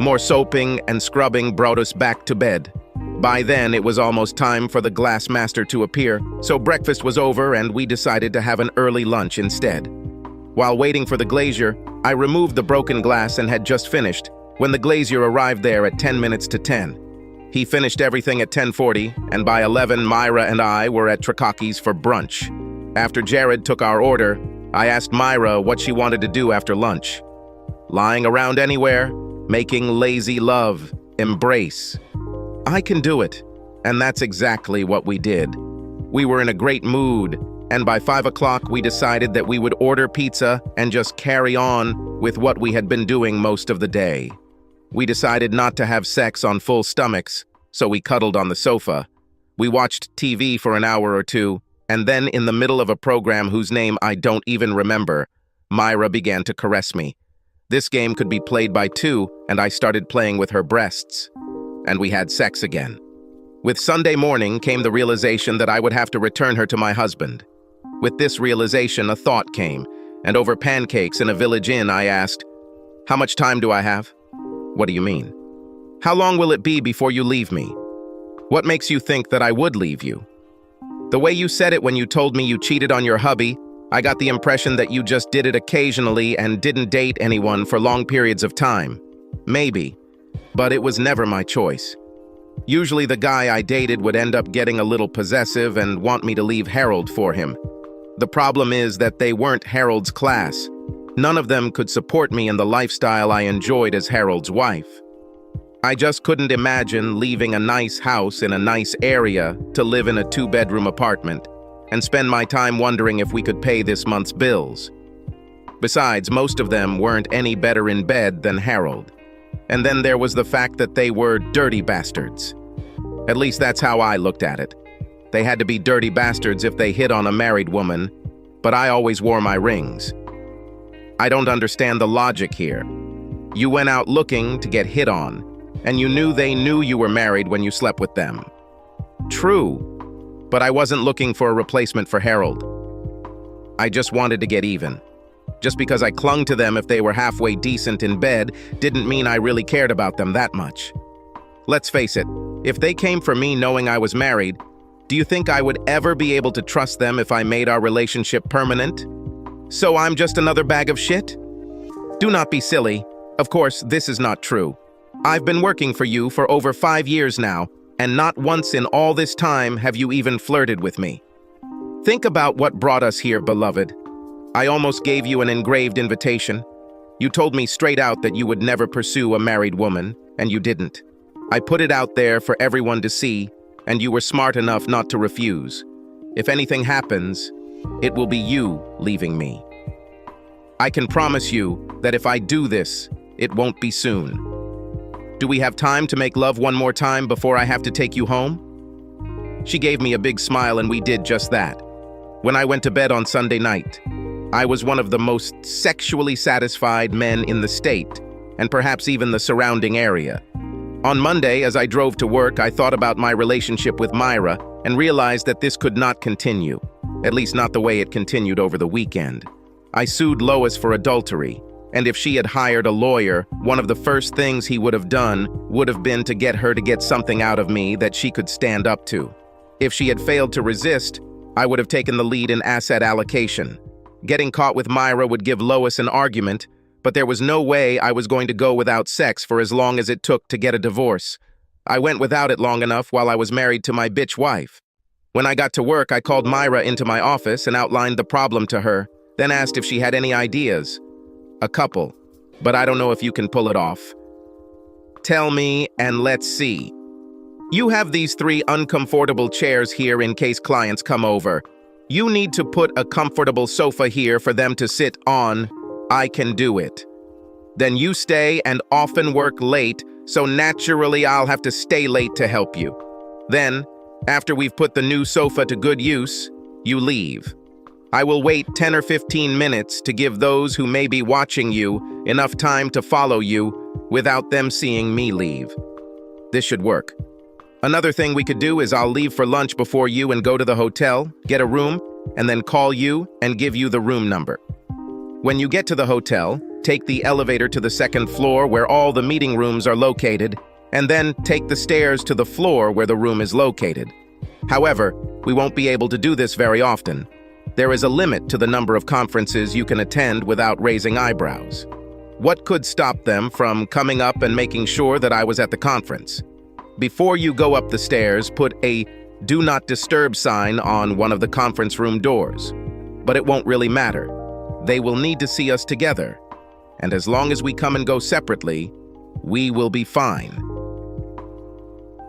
More soaping and scrubbing brought us back to bed. By then, it was almost time for the glass master to appear, so breakfast was over and we decided to have an early lunch instead. While waiting for the glazier, I removed the broken glass and had just finished when the glazier arrived there at 10 minutes to 10. He finished everything at 10:40, and by 11, Myra and I were at Trikaki's for brunch. After Jared took our order, I asked Myra what she wanted to do after lunch. Lying around anywhere, making lazy love, embrace. I can do it, and that's exactly what we did. We were in a great mood, and by 5 o'clock we decided that we would order pizza and just carry on with what we had been doing most of the day. We decided not to have sex on full stomachs, so we cuddled on the sofa. We watched TV for an hour or two, and then in the middle of a program whose name I don't even remember, Myra began to caress me. This game could be played by 2, and I started playing with her breasts. And we had sex again. With Sunday morning came the realization that I would have to return her to my husband. With this realization, a thought came, and over pancakes in a village inn, I asked, "How much time do I have?" "What do you mean?" "How long will it be before you leave me?" "What makes you think that I would leave you?" "The way you said it when you told me you cheated on your hubby, I got the impression that you just did it occasionally and didn't date anyone for long periods of time. Maybe. But it was never my choice. Usually the guy I dated would end up getting a little possessive and want me to leave Harold for him. The problem is that they weren't Harold's class. None of them could support me in the lifestyle I enjoyed as Harold's wife. I just couldn't imagine leaving a nice house in a nice area to live in a 2-bedroom apartment and spend my time wondering if we could pay this month's bills. Besides, most of them weren't any better in bed than Harold. And then there was the fact that they were dirty bastards. At least that's how I looked at it. They had to be dirty bastards if they hit on a married woman, but I always wore my rings. I don't understand the logic here. You went out looking to get hit on, and you knew they knew you were married when you slept with them. True, but I wasn't looking for a replacement for Harold. I just wanted to get even. Just because I clung to them if they were halfway decent in bed didn't mean I really cared about them that much. Let's face it, if they came for me knowing I was married, do you think I would ever be able to trust them if I made our relationship permanent? So I'm just another bag of shit? Do not be silly. Of course, this is not true. I've been working for you for over 5 years now, and not once in all this time have you even flirted with me. Think about what brought us here, beloved. I almost gave you an engraved invitation. You told me straight out that you would never pursue a married woman, and you didn't. I put it out there for everyone to see, and you were smart enough not to refuse. If anything happens, it will be you leaving me. I can promise you that if I do this, it won't be soon. Do we have time to make love one more time before I have to take you home? She gave me a big smile and we did just that. When I went to bed on Sunday night, I was one of the most sexually satisfied men in the state, and perhaps even the surrounding area. On Monday, as I drove to work, I thought about my relationship with Myra and realized that this could not continue, at least not the way it continued over the weekend. I sued Lois for adultery, and if she had hired a lawyer, one of the first things he would have done would have been to get her to get something out of me that she could stand up to. If she had failed to resist, I would have taken the lead in asset allocation. Getting caught with Myra would give Lois an argument, but there was no way I was going to go without sex for as long as it took to get a divorce. I went without it long enough while I was married to my bitch wife. When I got to work, I called Myra into my office and outlined the problem to her, then asked if she had any ideas. A couple, but I don't know if you can pull it off. Tell me and let's see. You have these 3 uncomfortable chairs here in case clients come over. You need to put a comfortable sofa here for them to sit on. I can do it. Then you stay and often work late, so naturally I'll have to stay late to help you. Then, after we've put the new sofa to good use, you leave. I will wait 10 or 15 minutes to give those who may be watching you enough time to follow you without them seeing me leave. This should work. Another thing we could do is I'll leave for lunch before you and go to the hotel, get a room, and then call you and give you the room number. When you get to the hotel, take the elevator to the 2nd floor where all the meeting rooms are located, and then take the stairs to the floor where the room is located. However, we won't be able to do this very often. There is a limit to the number of conferences you can attend without raising eyebrows. What could stop them from coming up and making sure that I was at the conference? Before you go up the stairs, put a "Do Not Disturb" sign on one of the conference room doors. But it won't really matter. They will need to see us together. And as long as we come and go separately, we will be fine.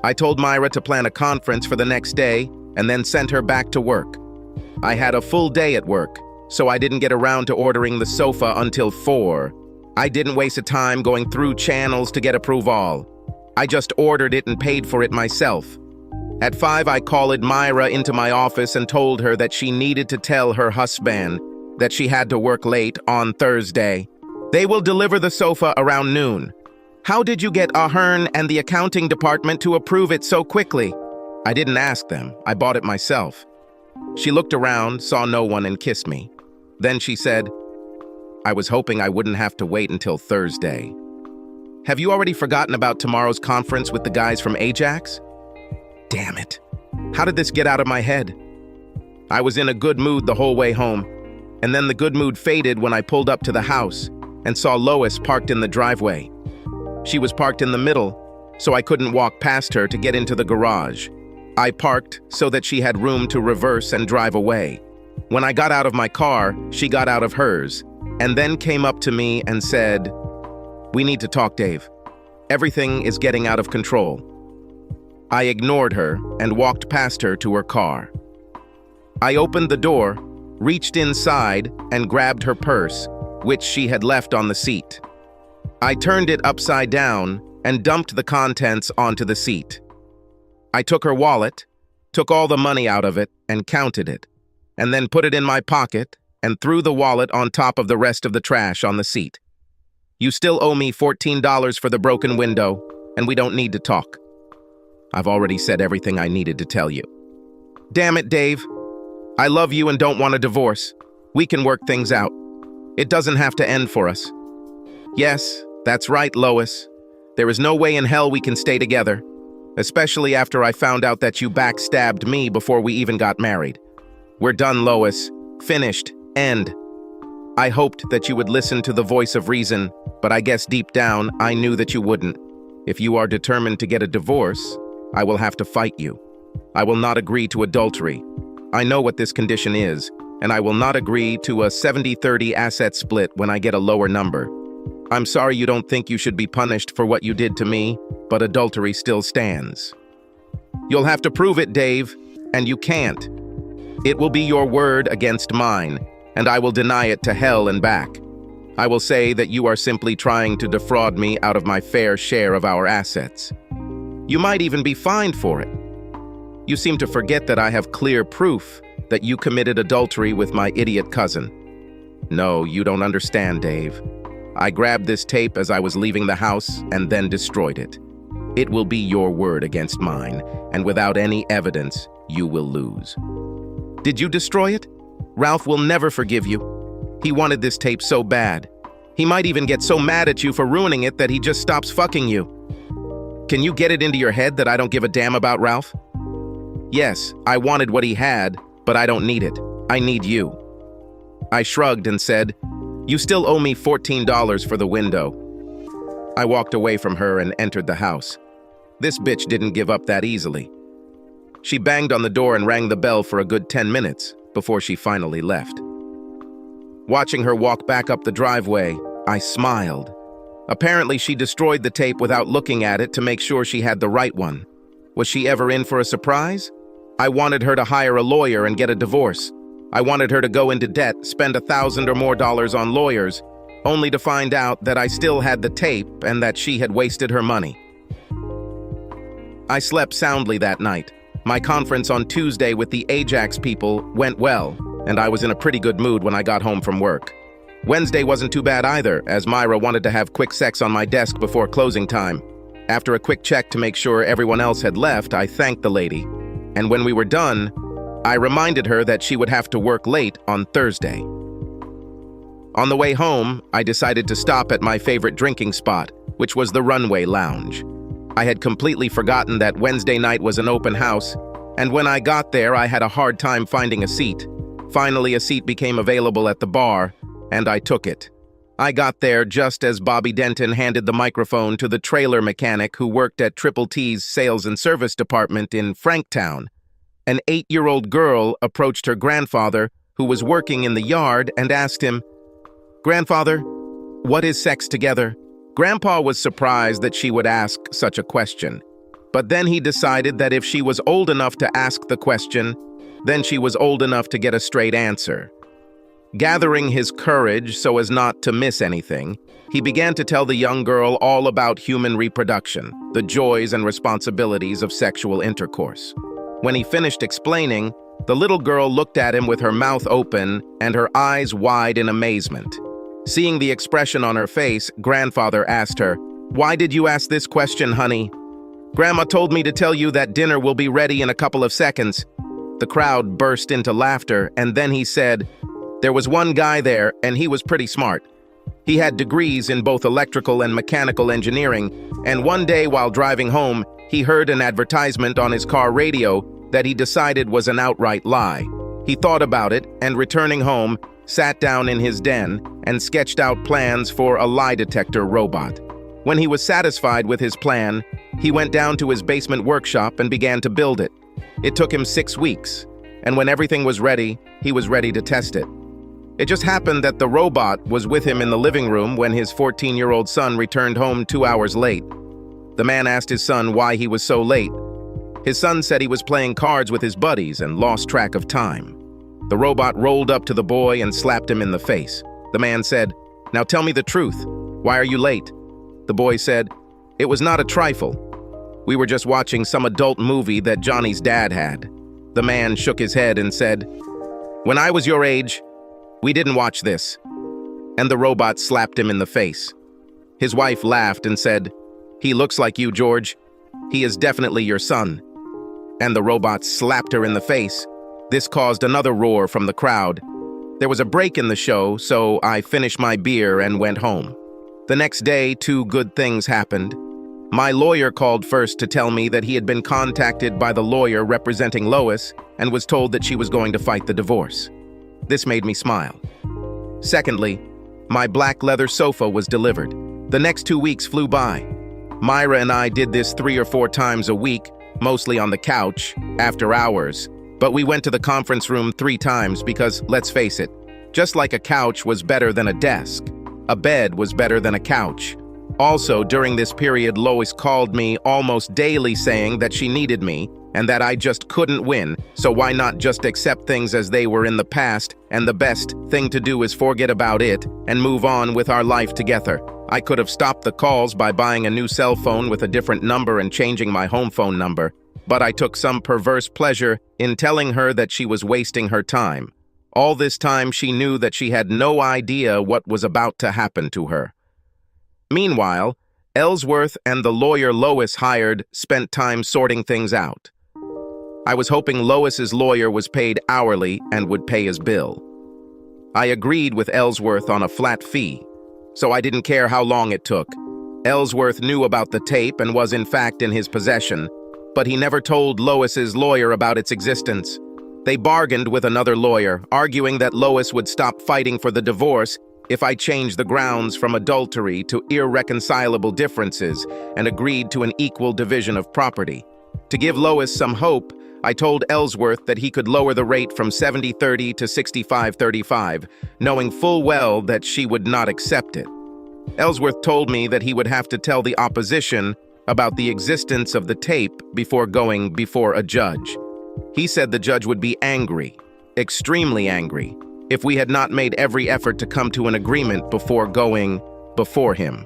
I told Myra to plan a conference for the next day and then sent her back to work. I had a full day at work, so I didn't get around to ordering the sofa until 4. I didn't waste a time going through channels to get approval. I just ordered it and paid for it myself. At 5, I called Myra into my office and told her that she needed to tell her husband that she had to work late on Thursday. They will deliver the sofa around noon. How did you get Ahern and the accounting department to approve it so quickly? I didn't ask them. I bought it myself. She looked around, saw no one, and kissed me. Then she said, I was hoping I wouldn't have to wait until Thursday. Have you already forgotten about tomorrow's conference with the guys from Ajax? Damn it. How did this get out of my head? I was in a good mood the whole way home, and then the good mood faded when I pulled up to the house and saw Lois parked in the driveway. She was parked in the middle, so I couldn't walk past her to get into the garage. I parked so that she had room to reverse and drive away. When I got out of my car, she got out of hers, and then came up to me and said, We need to talk, Dave. Everything is getting out of control. I ignored her and walked past her to her car. I opened the door, reached inside, and grabbed her purse, which she had left on the seat. I turned it upside down and dumped the contents onto the seat. I took her wallet, took all the money out of it and counted it, and then put it in my pocket and threw the wallet on top of the rest of the trash on the seat. You still owe me $14 for the broken window, and we don't need to talk. I've already said everything I needed to tell you. Damn it, Dave. I love you and don't want a divorce. We can work things out. It doesn't have to end for us. Yes, that's right, Lois. There is no way in hell we can stay together, especially after I found out that you backstabbed me before we even got married. We're done, Lois. Finished. End. I hoped that you would listen to the voice of reason, but I guess deep down I knew that you wouldn't. If you are determined to get a divorce, I will have to fight you. I will not agree to adultery. I know what this condition is, and I will not agree to a 70-30 asset split when I get a lower number. I'm sorry you don't think you should be punished for what you did to me, but adultery still stands. You'll have to prove it, Dave, and you can't. It will be your word against mine, and I will deny it to hell and back. I will say that you are simply trying to defraud me out of my fair share of our assets. You might even be fined for it. You seem to forget that I have clear proof that you committed adultery with my idiot cousin. No, you don't understand, Dave. I grabbed this tape as I was leaving the house and then destroyed it. It will be your word against mine, and without any evidence, you will lose. Did you destroy it? Ralph will never forgive you. He wanted this tape so bad. He might even get so mad at you for ruining it that he just stops fucking you. Can you get it into your head that I don't give a damn about Ralph? Yes, I wanted what he had, but I don't need it. I need you. I shrugged and said, you still owe me $14 for the window. I walked away from her and entered the house. This bitch didn't give up that easily. She banged on the door and rang the bell for a good 10 minutes before she finally left. Watching her walk back up the driveway, I smiled. Apparently, she destroyed the tape without looking at it to make sure she had the right one. Was she ever in for a surprise? I wanted her to hire a lawyer and get a divorce. I wanted her to go into debt, spend $1,000 or more on lawyers, only to find out that I still had the tape and that she had wasted her money. I slept soundly that night. My conference on Tuesday with the Ajax people went well, and I was in a pretty good mood when I got home from work. Wednesday wasn't too bad either, as Myra wanted to have quick sex on my desk before closing time. After a quick check to make sure everyone else had left, I thanked the lady. And when we were done, I reminded her that she would have to work late on Thursday. On the way home, I decided to stop at my favorite drinking spot, which was the Runway Lounge. I had completely forgotten that Wednesday night was an open house, and when I got there, I had a hard time finding a seat. Finally, a seat became available at the bar, and I took it. I got there just as Bobby Denton handed the microphone to the trailer mechanic who worked at Triple T's sales and service department in Franktown. An 8-year-old girl approached her grandfather, who was working in the yard, and asked him, "Grandfather, what is sex together?" Grandpa was surprised that she would ask such a question, but then he decided that if she was old enough to ask the question, then she was old enough to get a straight answer. Gathering his courage so as not to miss anything, he began to tell the young girl all about human reproduction, the joys and responsibilities of sexual intercourse. When he finished explaining, the little girl looked at him with her mouth open and her eyes wide in amazement. Seeing the expression on her face, Grandfather asked her, "Why did you ask this question, honey?" "Grandma told me to tell you that dinner will be ready in a couple of seconds." The crowd burst into laughter, and then he said, "There was one guy there, and he was pretty smart. He had degrees in both electrical and mechanical engineering, and one day while driving home, he heard an advertisement on his car radio that he decided was an outright lie. He thought about it, and returning home, sat down in his den and sketched out plans for a lie detector robot. When he was satisfied with his plan, he went down to his basement workshop and began to build it. It took him 6 weeks, and when everything was ready, he was ready to test it. It just happened that the robot was with him in the living room when his 14-year-old son returned home 2 hours late. The man asked his son why he was so late. His son said he was playing cards with his buddies and lost track of time. The robot rolled up to the boy and slapped him in the face. The man said, "Now tell me the truth. Why are you late?" The boy said, "It was not a trifle. We were just watching some adult movie that Johnny's dad had." The man shook his head and said, "When I was your age, we didn't watch this." And the robot slapped him in the face. His wife laughed and said, "He looks like you, George. He is definitely your son." And the robot slapped her in the face. This caused another roar from the crowd. There was a break in the show, so I finished my beer and went home. The next day, two good things happened. My lawyer called first to tell me that he had been contacted by the lawyer representing Lois and was told that she was going to fight the divorce. This made me smile. Secondly, my black leather sofa was delivered. The next 2 weeks flew by. Myra and I did this 3 or 4 times a week, mostly on the couch, after hours. But we went to the conference room 3 times because, let's face it, just like a couch was better than a desk, a bed was better than a couch. Also, during this period, Lois called me almost daily saying that she needed me and that I just couldn't win, so why not just accept things as they were in the past, and the best thing to do is forget about it and move on with our life together. I could have stopped the calls by buying a new cell phone with a different number and changing my home phone number, but I took some perverse pleasure in telling her that she was wasting her time. All this time she knew that she had no idea what was about to happen to her. Meanwhile, Ellsworth and the lawyer Lois hired spent time sorting things out. I was hoping Lois's lawyer was paid hourly and would pay his bill. I agreed with Ellsworth on a flat fee, so I didn't care how long it took. Ellsworth knew about the tape and was in fact in his possession, but he never told Lois's lawyer about its existence. They bargained with another lawyer, arguing that Lois would stop fighting for the divorce if I changed the grounds from adultery to irreconcilable differences and agreed to an equal division of property. To give Lois some hope, I told Ellsworth that he could lower the rate from 70-30 to 65-35, knowing full well that she would not accept it. Ellsworth told me that he would have to tell the opposition about the existence of the tape before going before a judge. He said the judge would be angry, extremely angry, if we had not made every effort to come to an agreement before going before him.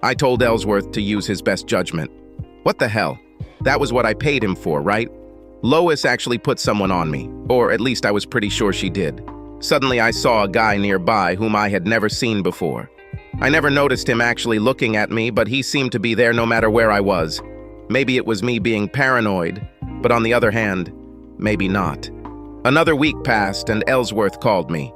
I told Ellsworth to use his best judgment. What the hell? That was what I paid him for, right? Lois actually put someone on me, or at least I was pretty sure she did. Suddenly I saw a guy nearby whom I had never seen before. I never noticed him actually looking at me, but he seemed to be there no matter where I was. Maybe it was me being paranoid, but on the other hand, maybe not. Another week passed and Ellsworth called me.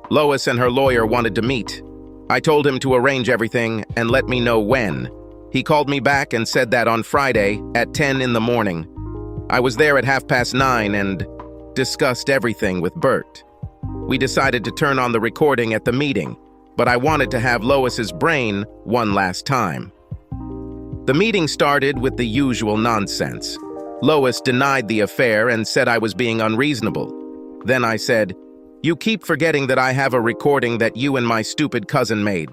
Lois and her lawyer wanted to meet. I told him to arrange everything and let me know when. He called me back and said that on Friday at 10 in the morning. I was there at 9:30 and discussed everything with Bert. We decided to turn on the recording at the meeting, but I wanted to have Lois's brain one last time. The meeting started with the usual nonsense. Lois denied the affair and said I was being unreasonable. Then I said, "You keep forgetting that I have a recording that you and my stupid cousin made."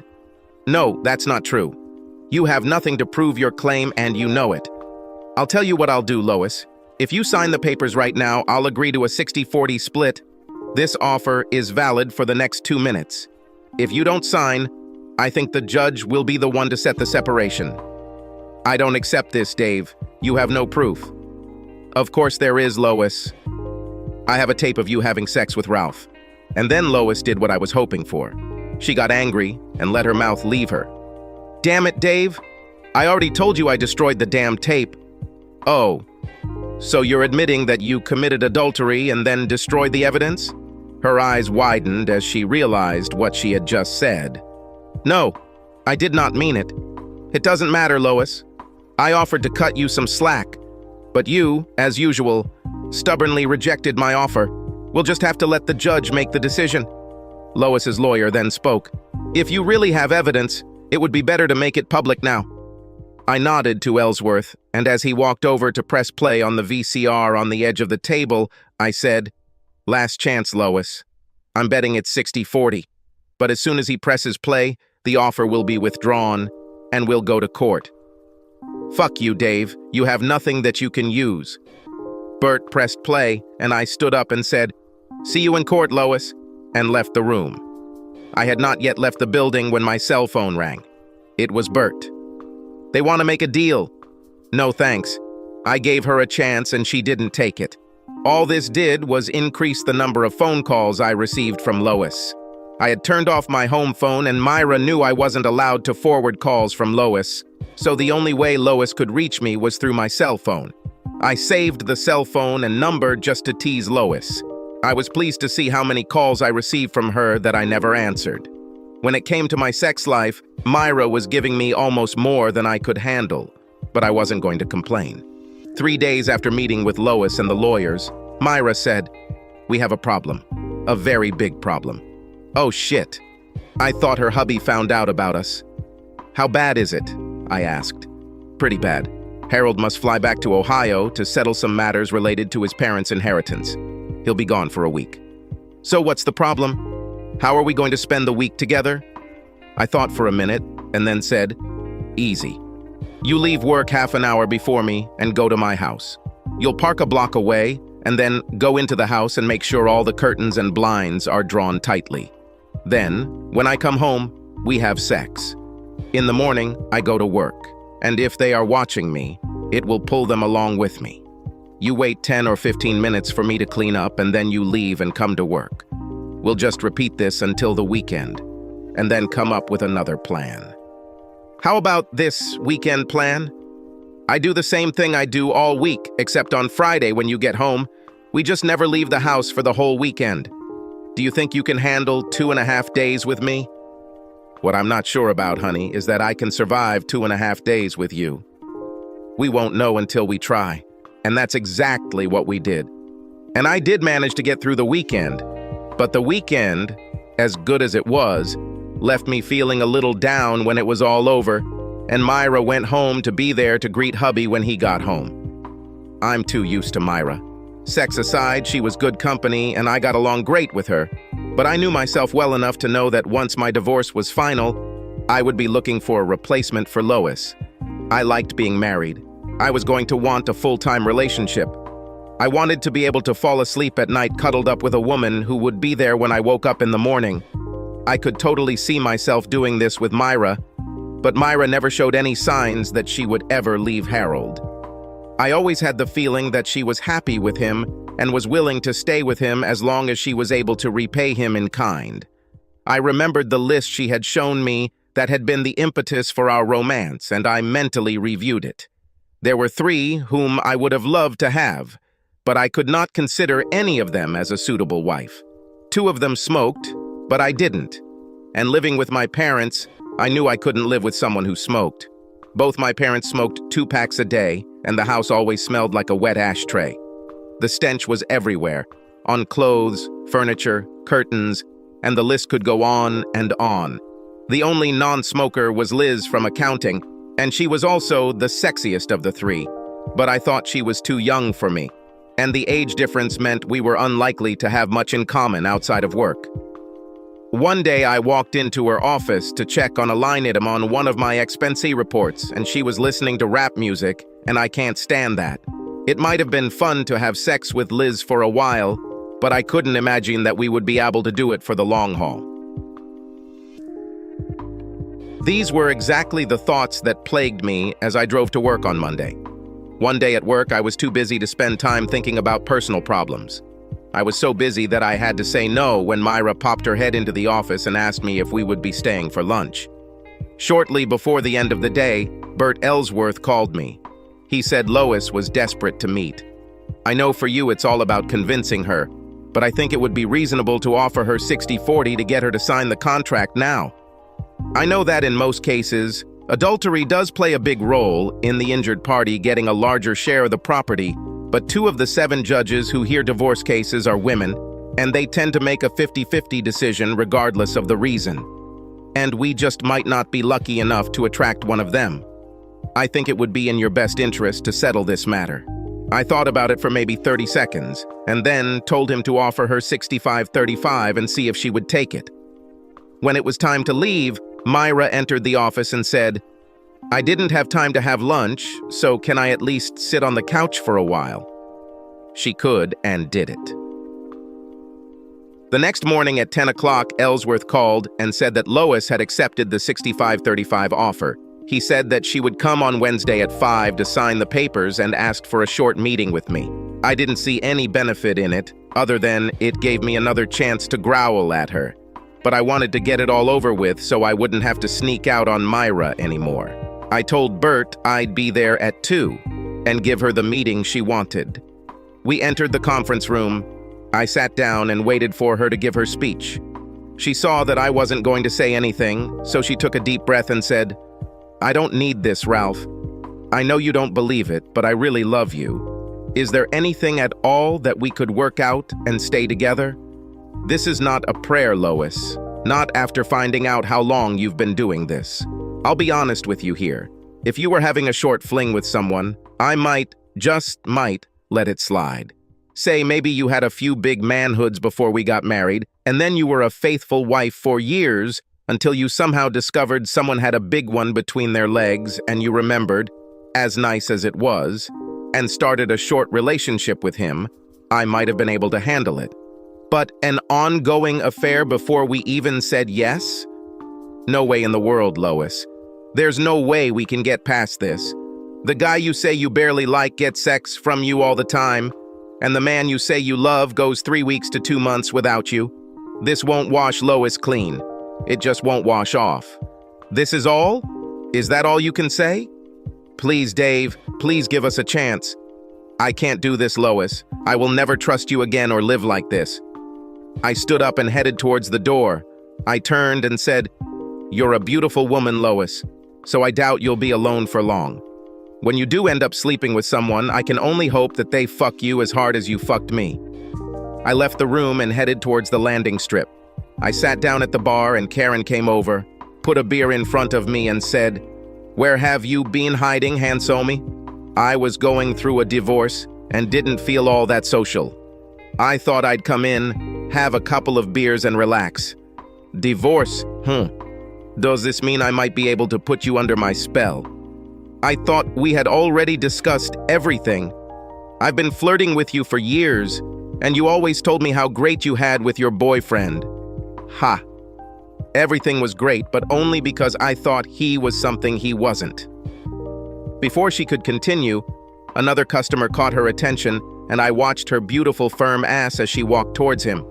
"No, that's not true. You have nothing to prove your claim and you know it." "I'll tell you what I'll do, Lois. If you sign the papers right now, I'll agree to a 60-40 split. This offer is valid for the next 2 minutes. If you don't sign, I think the judge will be the one to set the separation." "I don't accept this, Dave. You have no proof." "Of course there is, Lois. I have a tape of you having sex with Ralph." And then Lois did what I was hoping for. She got angry and let her mouth leave her. "Damn it, Dave. I already told you I destroyed the damn tape." "Oh, so you're admitting that you committed adultery and then destroyed the evidence?" Her eyes widened as she realized what she had just said. "No, I did not mean it. It doesn't matter, Lois. I offered to cut you some slack, but you, as usual, stubbornly rejected my offer. We'll just have to let the judge make the decision." Lois's lawyer then spoke. "If you really have evidence, it would be better to make it public now." I nodded to Ellsworth, and as he walked over to press play on the VCR on the edge of the table, I said, "Last chance, Lois. I'm betting it's 60-40. But as soon as he presses play, the offer will be withdrawn, and we'll go to court." "Fuck you, Dave. You have nothing that you can use." Bert pressed play, and I stood up and said, "See you in court, Lois," and left the room. I had not yet left the building when my cell phone rang. It was Bert. "They want to make a deal." No thanks. I gave her a chance and she didn't take it. All this did was increase the number of phone calls I received from Lois. I had turned off my home phone and Myra knew I wasn't allowed to forward calls from Lois, so the only way Lois could reach me was through my cell phone. I saved the cell phone and number just to tease Lois. I was pleased to see how many calls I received from her that I never answered. When it came to my sex life, Myra was giving me almost more than I could handle, but I wasn't going to complain. 3 days after meeting with Lois and the lawyers, Myra said, "We have a problem. A very big problem." Oh shit. I thought her hubby found out about us. "How bad is it?" I asked. "Pretty bad. Harold must fly back to Ohio to settle some matters related to his parents' inheritance. He'll be gone for a week." "So what's the problem? How are we going to spend the week together?" I thought for a minute and then said, "Easy. You leave work half an hour before me and go to my house. You'll park a block away and then go into the house and make sure all the curtains and blinds are drawn tightly. Then, when I come home, we have sex. In the morning, I go to work, and if they are watching me, it will pull them along with me. You wait 10 or 15 minutes for me to clean up and then you leave and come to work. We'll just repeat this until the weekend, and then come up with another plan." How about this weekend plan? I do the same thing I do all week, except on Friday when you get home. We just never leave the house for the whole weekend. Do you think you can handle 2.5 days with me? What I'm not sure about, honey, is that I can survive 2.5 days with you. We won't know until we try, and that's exactly what we did. And I did manage to get through the weekend, but the weekend, as good as it was, left me feeling a little down when it was all over, and Myra went home to be there to greet hubby when he got home. I'm too used to Myra. Sex aside, she was good company and I got along great with her, but I knew myself well enough to know that once my divorce was final, I would be looking for a replacement for Lois. I liked being married. I was going to want a full-time relationship. I wanted to be able to fall asleep at night cuddled up with a woman who would be there when I woke up in the morning. I could totally see myself doing this with Myra, but Myra never showed any signs that she would ever leave Harold. I always had the feeling that she was happy with him and was willing to stay with him as long as she was able to repay him in kind. I remembered the list she had shown me that had been the impetus for our romance, and I mentally reviewed it. There were 3 whom I would have loved to have, but I could not consider any of them as a suitable wife. 2 of them smoked, but I didn't. And living with my parents, I knew I couldn't live with someone who smoked. Both my parents smoked 2 packs a day, and the house always smelled like a wet ashtray. The stench was everywhere, on clothes, furniture, curtains, and the list could go on and on. The only non-smoker was Liz from accounting, and she was also the sexiest of the 3, but I thought she was too young for me, and the age difference meant we were unlikely to have much in common outside of work. One day I walked into her office to check on a line item on one of my expense reports, and she was listening to rap music, and I can't stand that. It might have been fun to have sex with Liz for a while, but I couldn't imagine that we would be able to do it for the long haul. These were exactly the thoughts that plagued me as I drove to work on Monday. One day at work, I was too busy to spend time thinking about personal problems. I was so busy that I had to say no when Myra popped her head into the office and asked me if we would be staying for lunch. Shortly before the end of the day, Bert Ellsworth called me. He said Lois was desperate to meet. I know for you it's all about convincing her, but I think it would be reasonable to offer her 60-40 to get her to sign the contract now. I know that in most cases, adultery does play a big role in the injured party getting a larger share of the property, but 2 of the 7 judges who hear divorce cases are women, and they tend to make a 50-50 decision regardless of the reason. And we just might not be lucky enough to attract one of them. I think it would be in your best interest to settle this matter. I thought about it for maybe 30 seconds, and then told him to offer her 65-35 and see if she would take it. When it was time to leave, Myra entered the office and said, I didn't have time to have lunch, so can I at least sit on the couch for a while? She could and did it. The next morning at 10 o'clock, Ellsworth called and said that Lois had accepted the 65-35 offer. He said that she would come on Wednesday at 5 to sign the papers and asked for a short meeting with me. I didn't see any benefit in it, other than it gave me another chance to growl at her. But I wanted to get it all over with so I wouldn't have to sneak out on Myra anymore. I told Bert I'd be there at 2 and give her the meeting she wanted. We entered the conference room. I sat down and waited for her to give her speech. She saw that I wasn't going to say anything, so she took a deep breath and said, "I don't need this, Ralph. I know you don't believe it, but I really love you. Is there anything at all that we could work out and stay together? This is not a prayer, Lois. Not after finding out how long you've been doing this. I'll be honest with you here. If you were having a short fling with someone, I might, just might, let it slide. Say maybe you had a few big manhoods before we got married, and then you were a faithful wife for years until you somehow discovered someone had a big one between their legs and you remembered, as nice as it was, and started a short relationship with him. I might have been able to handle it. But an ongoing affair before we even said yes? No way in the world, Lois. There's no way we can get past this. The guy you say you barely like gets sex from you all the time, and the man you say you love goes 3 weeks to 2 months without you. This won't wash Lois clean. It just won't wash off. This is all? Is that all you can say? Please, Dave, please give us a chance. I can't do this, Lois. I will never trust you again or live like this. I stood up and headed towards the door. I turned and said, "You're a beautiful woman, Lois, so I doubt you'll be alone for long. When you do end up sleeping with someone, I can only hope that they fuck you as hard as you fucked me." I left the room and headed towards the landing strip. I sat down at the bar and Karen came over, put a beer in front of me and said, "Where have you been hiding, Hansomi?" I was going through a divorce and didn't feel all that social. I thought I'd come in, have a couple of beers and relax. Divorce? Does this mean I might be able to put you under my spell? I thought we had already discussed everything. I've been flirting with you for years, and you always told me how great you had with your boyfriend. Ha! Everything was great, but only because I thought he was something he wasn't. Before she could continue, another customer caught her attention, and I watched her beautiful firm ass as she walked towards him.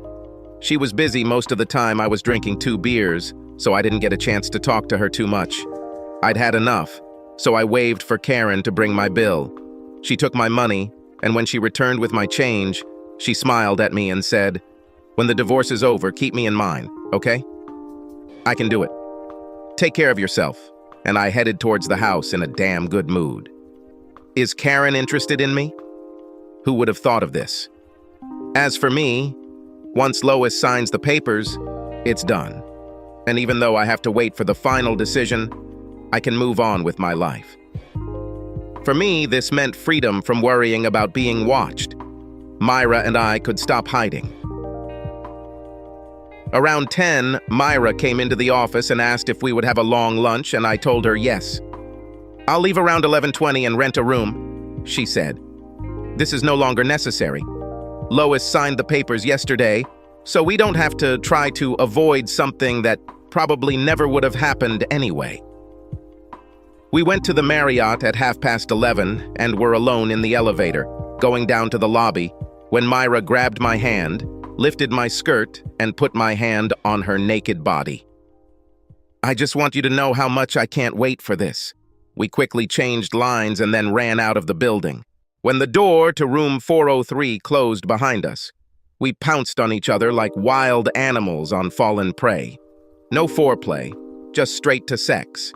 She was busy most of the time. I was drinking 2 beers, so I didn't get a chance to talk to her too much. I'd had enough, so I waved for Karen to bring my bill. She took my money, and when she returned with my change, she smiled at me and said, "When the divorce is over, keep me in mind, okay? I can do it. Take care of yourself." And I headed towards the house in a damn good mood. Is Karen interested in me? Who would have thought of this? As for me, once Lois signs the papers, it's done. And even though I have to wait for the final decision, I can move on with my life. For me, this meant freedom from worrying about being watched. Myra and I could stop hiding. Around 10, Myra came into the office and asked if we would have a long lunch, and I told her yes. "I'll leave around 11:20 and rent a room," she said. "This is no longer necessary. Lois signed the papers yesterday, so we don't have to try to avoid something that probably never would have happened anyway." We went to the Marriott at 11:30 and were alone in the elevator, going down to the lobby, when Myra grabbed my hand, lifted my skirt, and put my hand on her naked body. "I just want you to know how much I can't wait for this." We quickly changed lines and then ran out of the building. When the door to room 403 closed behind us, we pounced on each other like wild animals on fallen prey. No foreplay, just straight to sex.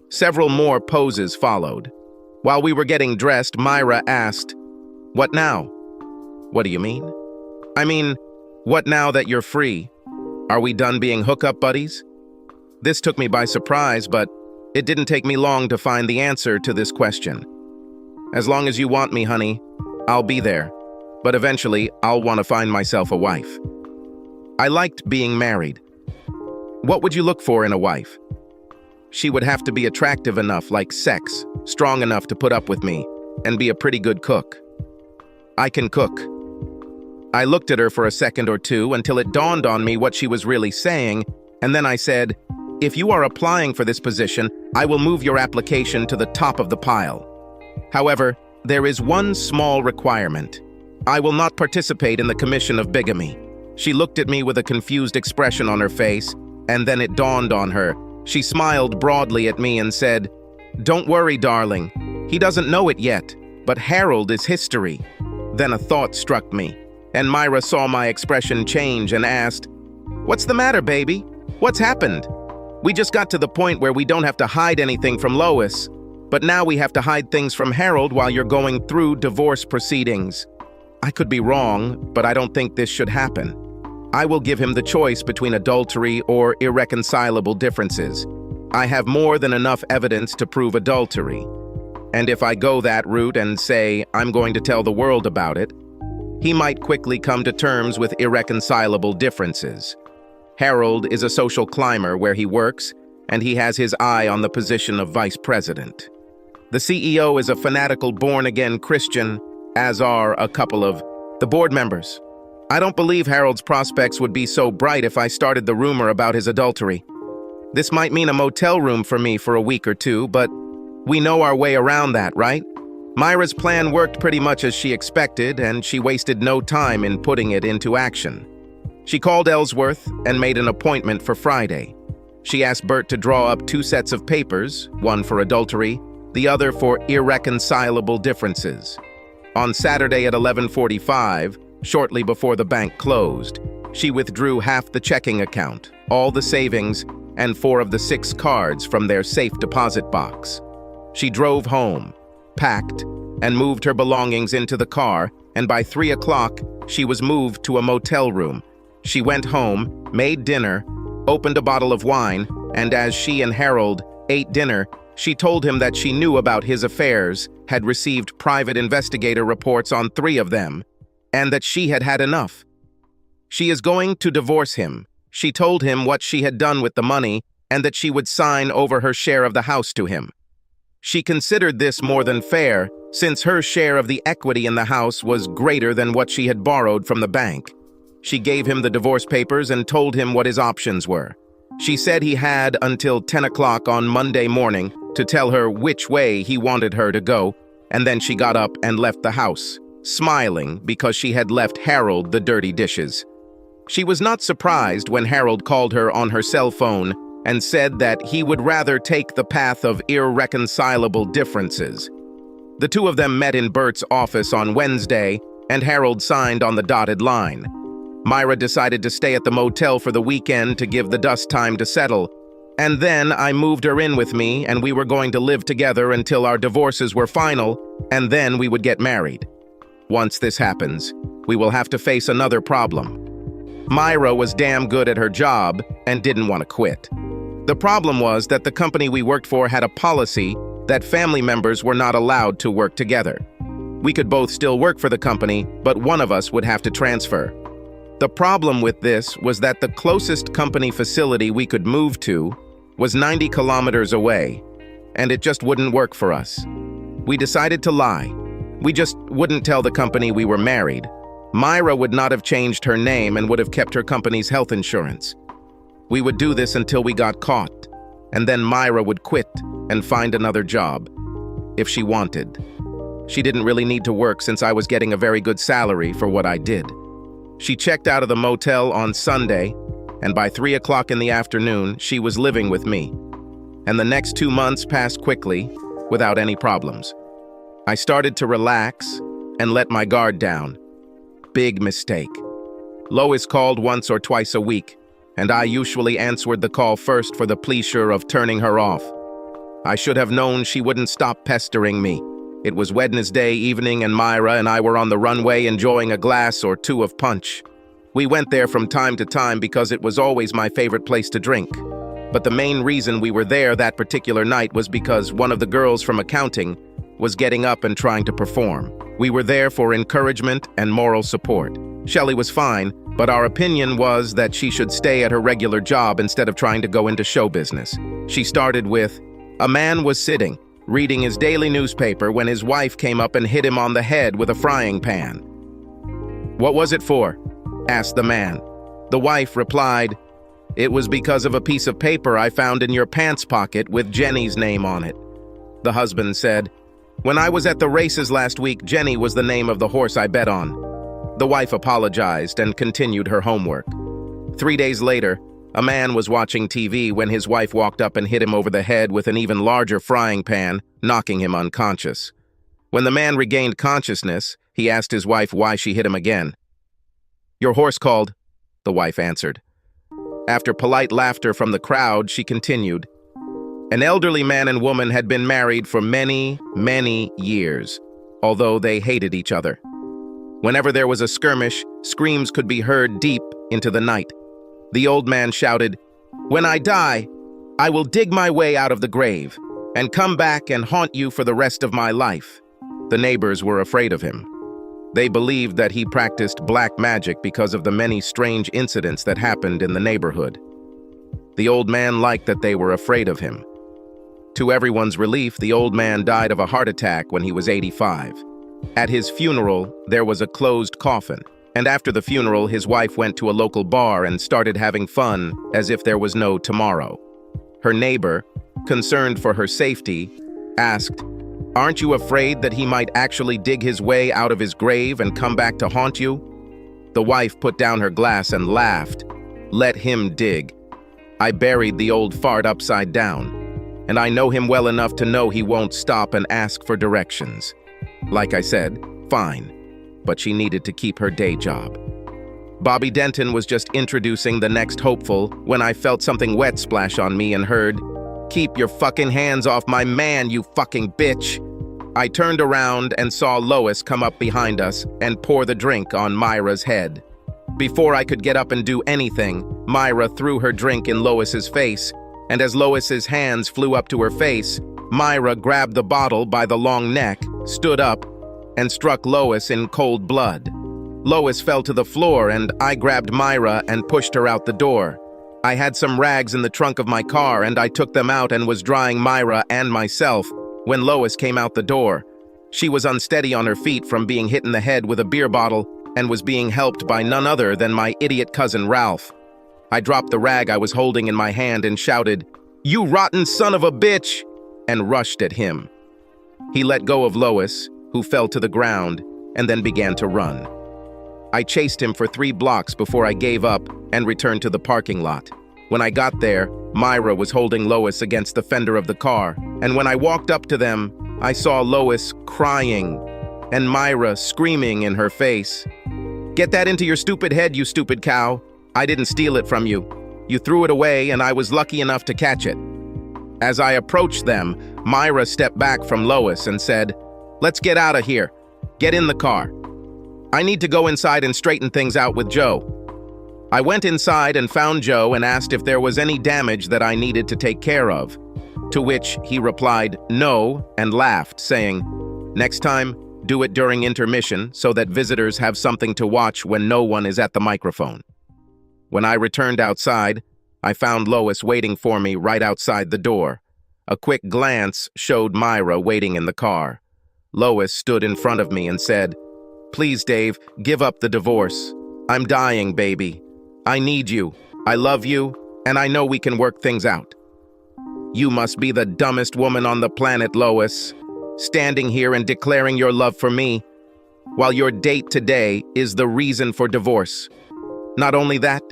Several more poses followed. While we were getting dressed, Myra asked, "What now?" "What do you mean?" "I mean, what now that you're free? Are we done being hookup buddies?" This took me by surprise, but it didn't take me long to find the answer to this question. As long as you want me, honey, I'll be there. But eventually, I'll want to find myself a wife. I liked being married. What would you look for in a wife? She would have to be attractive enough, like sex, strong enough to put up with me, and be a pretty good cook. I can cook. I looked at her for a second or two until it dawned on me what she was really saying, and then I said, "If you are applying for this position, I will move your application to the top of the pile. However, there is one small requirement. I will not participate in the commission of bigamy." She looked at me with a confused expression on her face, and then it dawned on her. She smiled broadly at me and said, "Don't worry, darling. He doesn't know it yet, but Harold is history." Then a thought struck me, and Myra saw my expression change and asked, "What's the matter, baby? What's happened? We just got to the point where we don't have to hide anything from Lois, but now we have to hide things from Harold while you're going through divorce proceedings." I could be wrong, but I don't think this should happen. I will give him the choice between adultery or irreconcilable differences. I have more than enough evidence to prove adultery. And if I go that route and say I'm going to tell the world about it, he might quickly come to terms with irreconcilable differences. Harold is a social climber where he works, and he has his eye on the position of vice president. The CEO is a fanatical born-again Christian, as are a couple of the board members. I don't believe Harold's prospects would be so bright if I started the rumor about his adultery. This might mean a motel room for me for a week or two, but we know our way around that, right? Myra's plan worked pretty much as she expected, and she wasted no time in putting it into action. She called Ellsworth and made an appointment for Friday. She asked Bert to draw up 2 sets of papers, one for adultery, the other for irreconcilable differences. On Saturday at 11:45, shortly before the bank closed, she withdrew half the checking account, all the savings, and 4 of the 6 cards from their safe deposit box. She drove home, packed, and moved her belongings into the car, and by 3 o'clock, she was moved to a motel room. She went home, made dinner, opened a bottle of wine, and as she and Harold ate dinner, she told him that she knew about his affairs, had received private investigator reports on 3 of them, and that she had had enough. She is going to divorce him. She told him what she had done with the money and that she would sign over her share of the house to him. She considered this more than fair, since her share of the equity in the house was greater than what she had borrowed from the bank. She gave him the divorce papers and told him what his options were. She said he had until 10 o'clock on Monday morning to tell her which way he wanted her to go, and then she got up and left the house, smiling because she had left Harold the dirty dishes. She was not surprised when Harold called her on her cell phone and said that he would rather take the path of irreconcilable differences. The 2 of them met in Bert's office on Wednesday, and Harold signed on the dotted line. Myra decided to stay at the motel for the weekend to give the dust time to settle, and then I moved her in with me, and we were going to live together until our divorces were final, and then we would get married. Once this happens, we will have to face another problem. Myra was damn good at her job and didn't want to quit. The problem was that the company we worked for had a policy that family members were not allowed to work together. We could both still work for the company, but one of us would have to transfer. The problem with this was that the closest company facility we could move to was 90 kilometers away, and it just wouldn't work for us. We decided to lie. We just wouldn't tell the company we were married. Myra would not have changed her name and would have kept her company's health insurance. We would do this until we got caught, and then Myra would quit and find another job, if she wanted. She didn't really need to work since I was getting a very good salary for what I did. She checked out of the motel on Sunday, and by 3 o'clock in the afternoon, she was living with me. And the next 2 months passed quickly, without any problems. I started to relax and let my guard down. Big mistake. Lois called once or twice a week, and I usually answered the call first for the pleasure of turning her off. I should have known she wouldn't stop pestering me. It was Wednesday evening and Myra and I were on the runway enjoying a glass or 2 of punch. We went there from time to time because it was always my favorite place to drink. But the main reason we were there that particular night was because one of the girls from accounting was getting up and trying to perform. We were there for encouragement and moral support. Shelley was fine, but our opinion was that she should stay at her regular job instead of trying to go into show business. She started with, "A man was sitting, reading his daily newspaper when his wife came up and hit him on the head with a frying pan." "What was it for?" asked the man. The wife replied, "It was because of a piece of paper I found in your pants pocket with Jenny's name on it." The husband said, "When I was at the races last week, Jenny was the name of the horse I bet on." The wife apologized and continued her homework. 3 days later, a man was watching TV when his wife walked up and hit him over the head with an even larger frying pan, knocking him unconscious. When the man regained consciousness, he asked his wife why she hit him again. "Your horse called," the wife answered. After polite laughter from the crowd, she continued, "An elderly man and woman had been married for many, many years, although they hated each other. Whenever there was a skirmish, screams could be heard deep into the night. The old man shouted, 'When I die, I will dig my way out of the grave and come back and haunt you for the rest of my life.' The neighbors were afraid of him. They believed that he practiced black magic because of the many strange incidents that happened in the neighborhood. The old man liked that they were afraid of him. To everyone's relief, the old man died of a heart attack when he was 85. At his funeral, there was a closed coffin, and after the funeral, his wife went to a local bar and started having fun as if there was no tomorrow. Her neighbor, concerned for her safety, asked, 'Aren't you afraid that he might actually dig his way out of his grave and come back to haunt you?' The wife put down her glass and laughed. 'Let him dig. I buried the old fart upside down, and I know him well enough to know he won't stop and ask for directions.' Like I said, fine, but she needed to keep her day job. Bobby Denton was just introducing the next hopeful when I felt something wet splash on me and heard, 'Keep your fucking hands off my man, you fucking bitch.' I turned around and saw Lois come up behind us and pour the drink on Myra's head. Before I could get up and do anything, Myra threw her drink in Lois's face, and as Lois's hands flew up to her face, Myra grabbed the bottle by the long neck, stood up, and struck Lois in cold blood. Lois fell to the floor and I grabbed Myra and pushed her out the door. I had some rags in the trunk of my car and I took them out and was drying Myra and myself when Lois came out the door. She was unsteady on her feet from being hit in the head with a beer bottle and was being helped by none other than my idiot cousin Ralph. I dropped the rag I was holding in my hand and shouted, "You rotten son of a bitch!" and rushed at him. He let go of Lois, who fell to the ground, and then began to run. I chased him for 3 blocks before I gave up and returned to the parking lot. When I got there, Myra was holding Lois against the fender of the car, and when I walked up to them, I saw Lois crying and Myra screaming in her face. "Get that into your stupid head, you stupid cow. I didn't steal it from you. You threw it away and I was lucky enough to catch it." As I approached them, Myra stepped back from Lois and said, "Let's get out of here. Get in the car. I need to go inside and straighten things out with Joe." I went inside and found Joe and asked if there was any damage that I needed to take care of, to which he replied no and laughed, saying, "Next time, do it during intermission so that visitors have something to watch when no one is at the microphone." When I returned outside, I found Lois waiting for me right outside the door. A quick glance showed Myra waiting in the car. Lois stood in front of me and said, "Please, Dave, give up the divorce. I'm dying, baby. I need you. I love you, and I know we can work things out." "You must be the dumbest woman on the planet, Lois, standing here and declaring your love for me, while your date today is the reason for divorce. Not only that,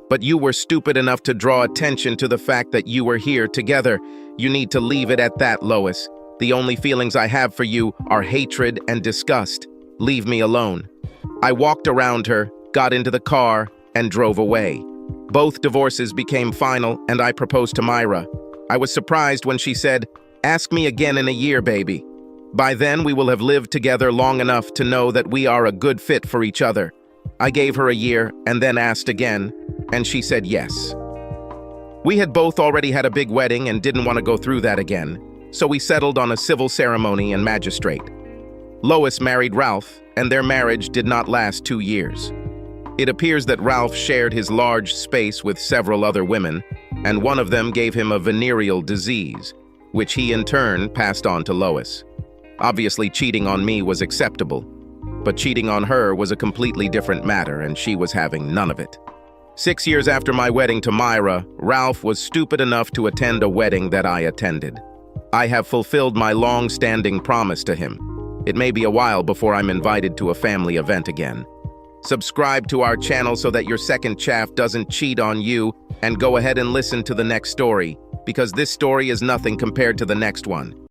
but you were stupid enough to draw attention to the fact that you were here together. You need to leave it at that, Lois. The only feelings I have for you are hatred and disgust. Leave me alone." I walked around her, got into the car, and drove away. Both divorces became final, and I proposed to Myra. I was surprised when she said, "Ask me again in a year, baby. By then, we will have lived together long enough to know that we are a good fit for each other." I gave her a year and then asked again, and she said yes. We had both already had a big wedding and didn't want to go through that again, so we settled on a civil ceremony and magistrate. Lois married Ralph, and their marriage did not last 2 years. It appears that Ralph shared his large space with several other women, and one of them gave him a venereal disease, which he in turn passed on to Lois. Obviously, cheating on me was acceptable, but cheating on her was a completely different matter, and she was having none of it. 6 years after my wedding to Myra, Ralph was stupid enough to attend a wedding that I attended. I have fulfilled my long-standing promise to him. It may be a while before I'm invited to a family event again. Subscribe to our channel so that your second chaff doesn't cheat on you, and go ahead and listen to the next story, because this story is nothing compared to the next one.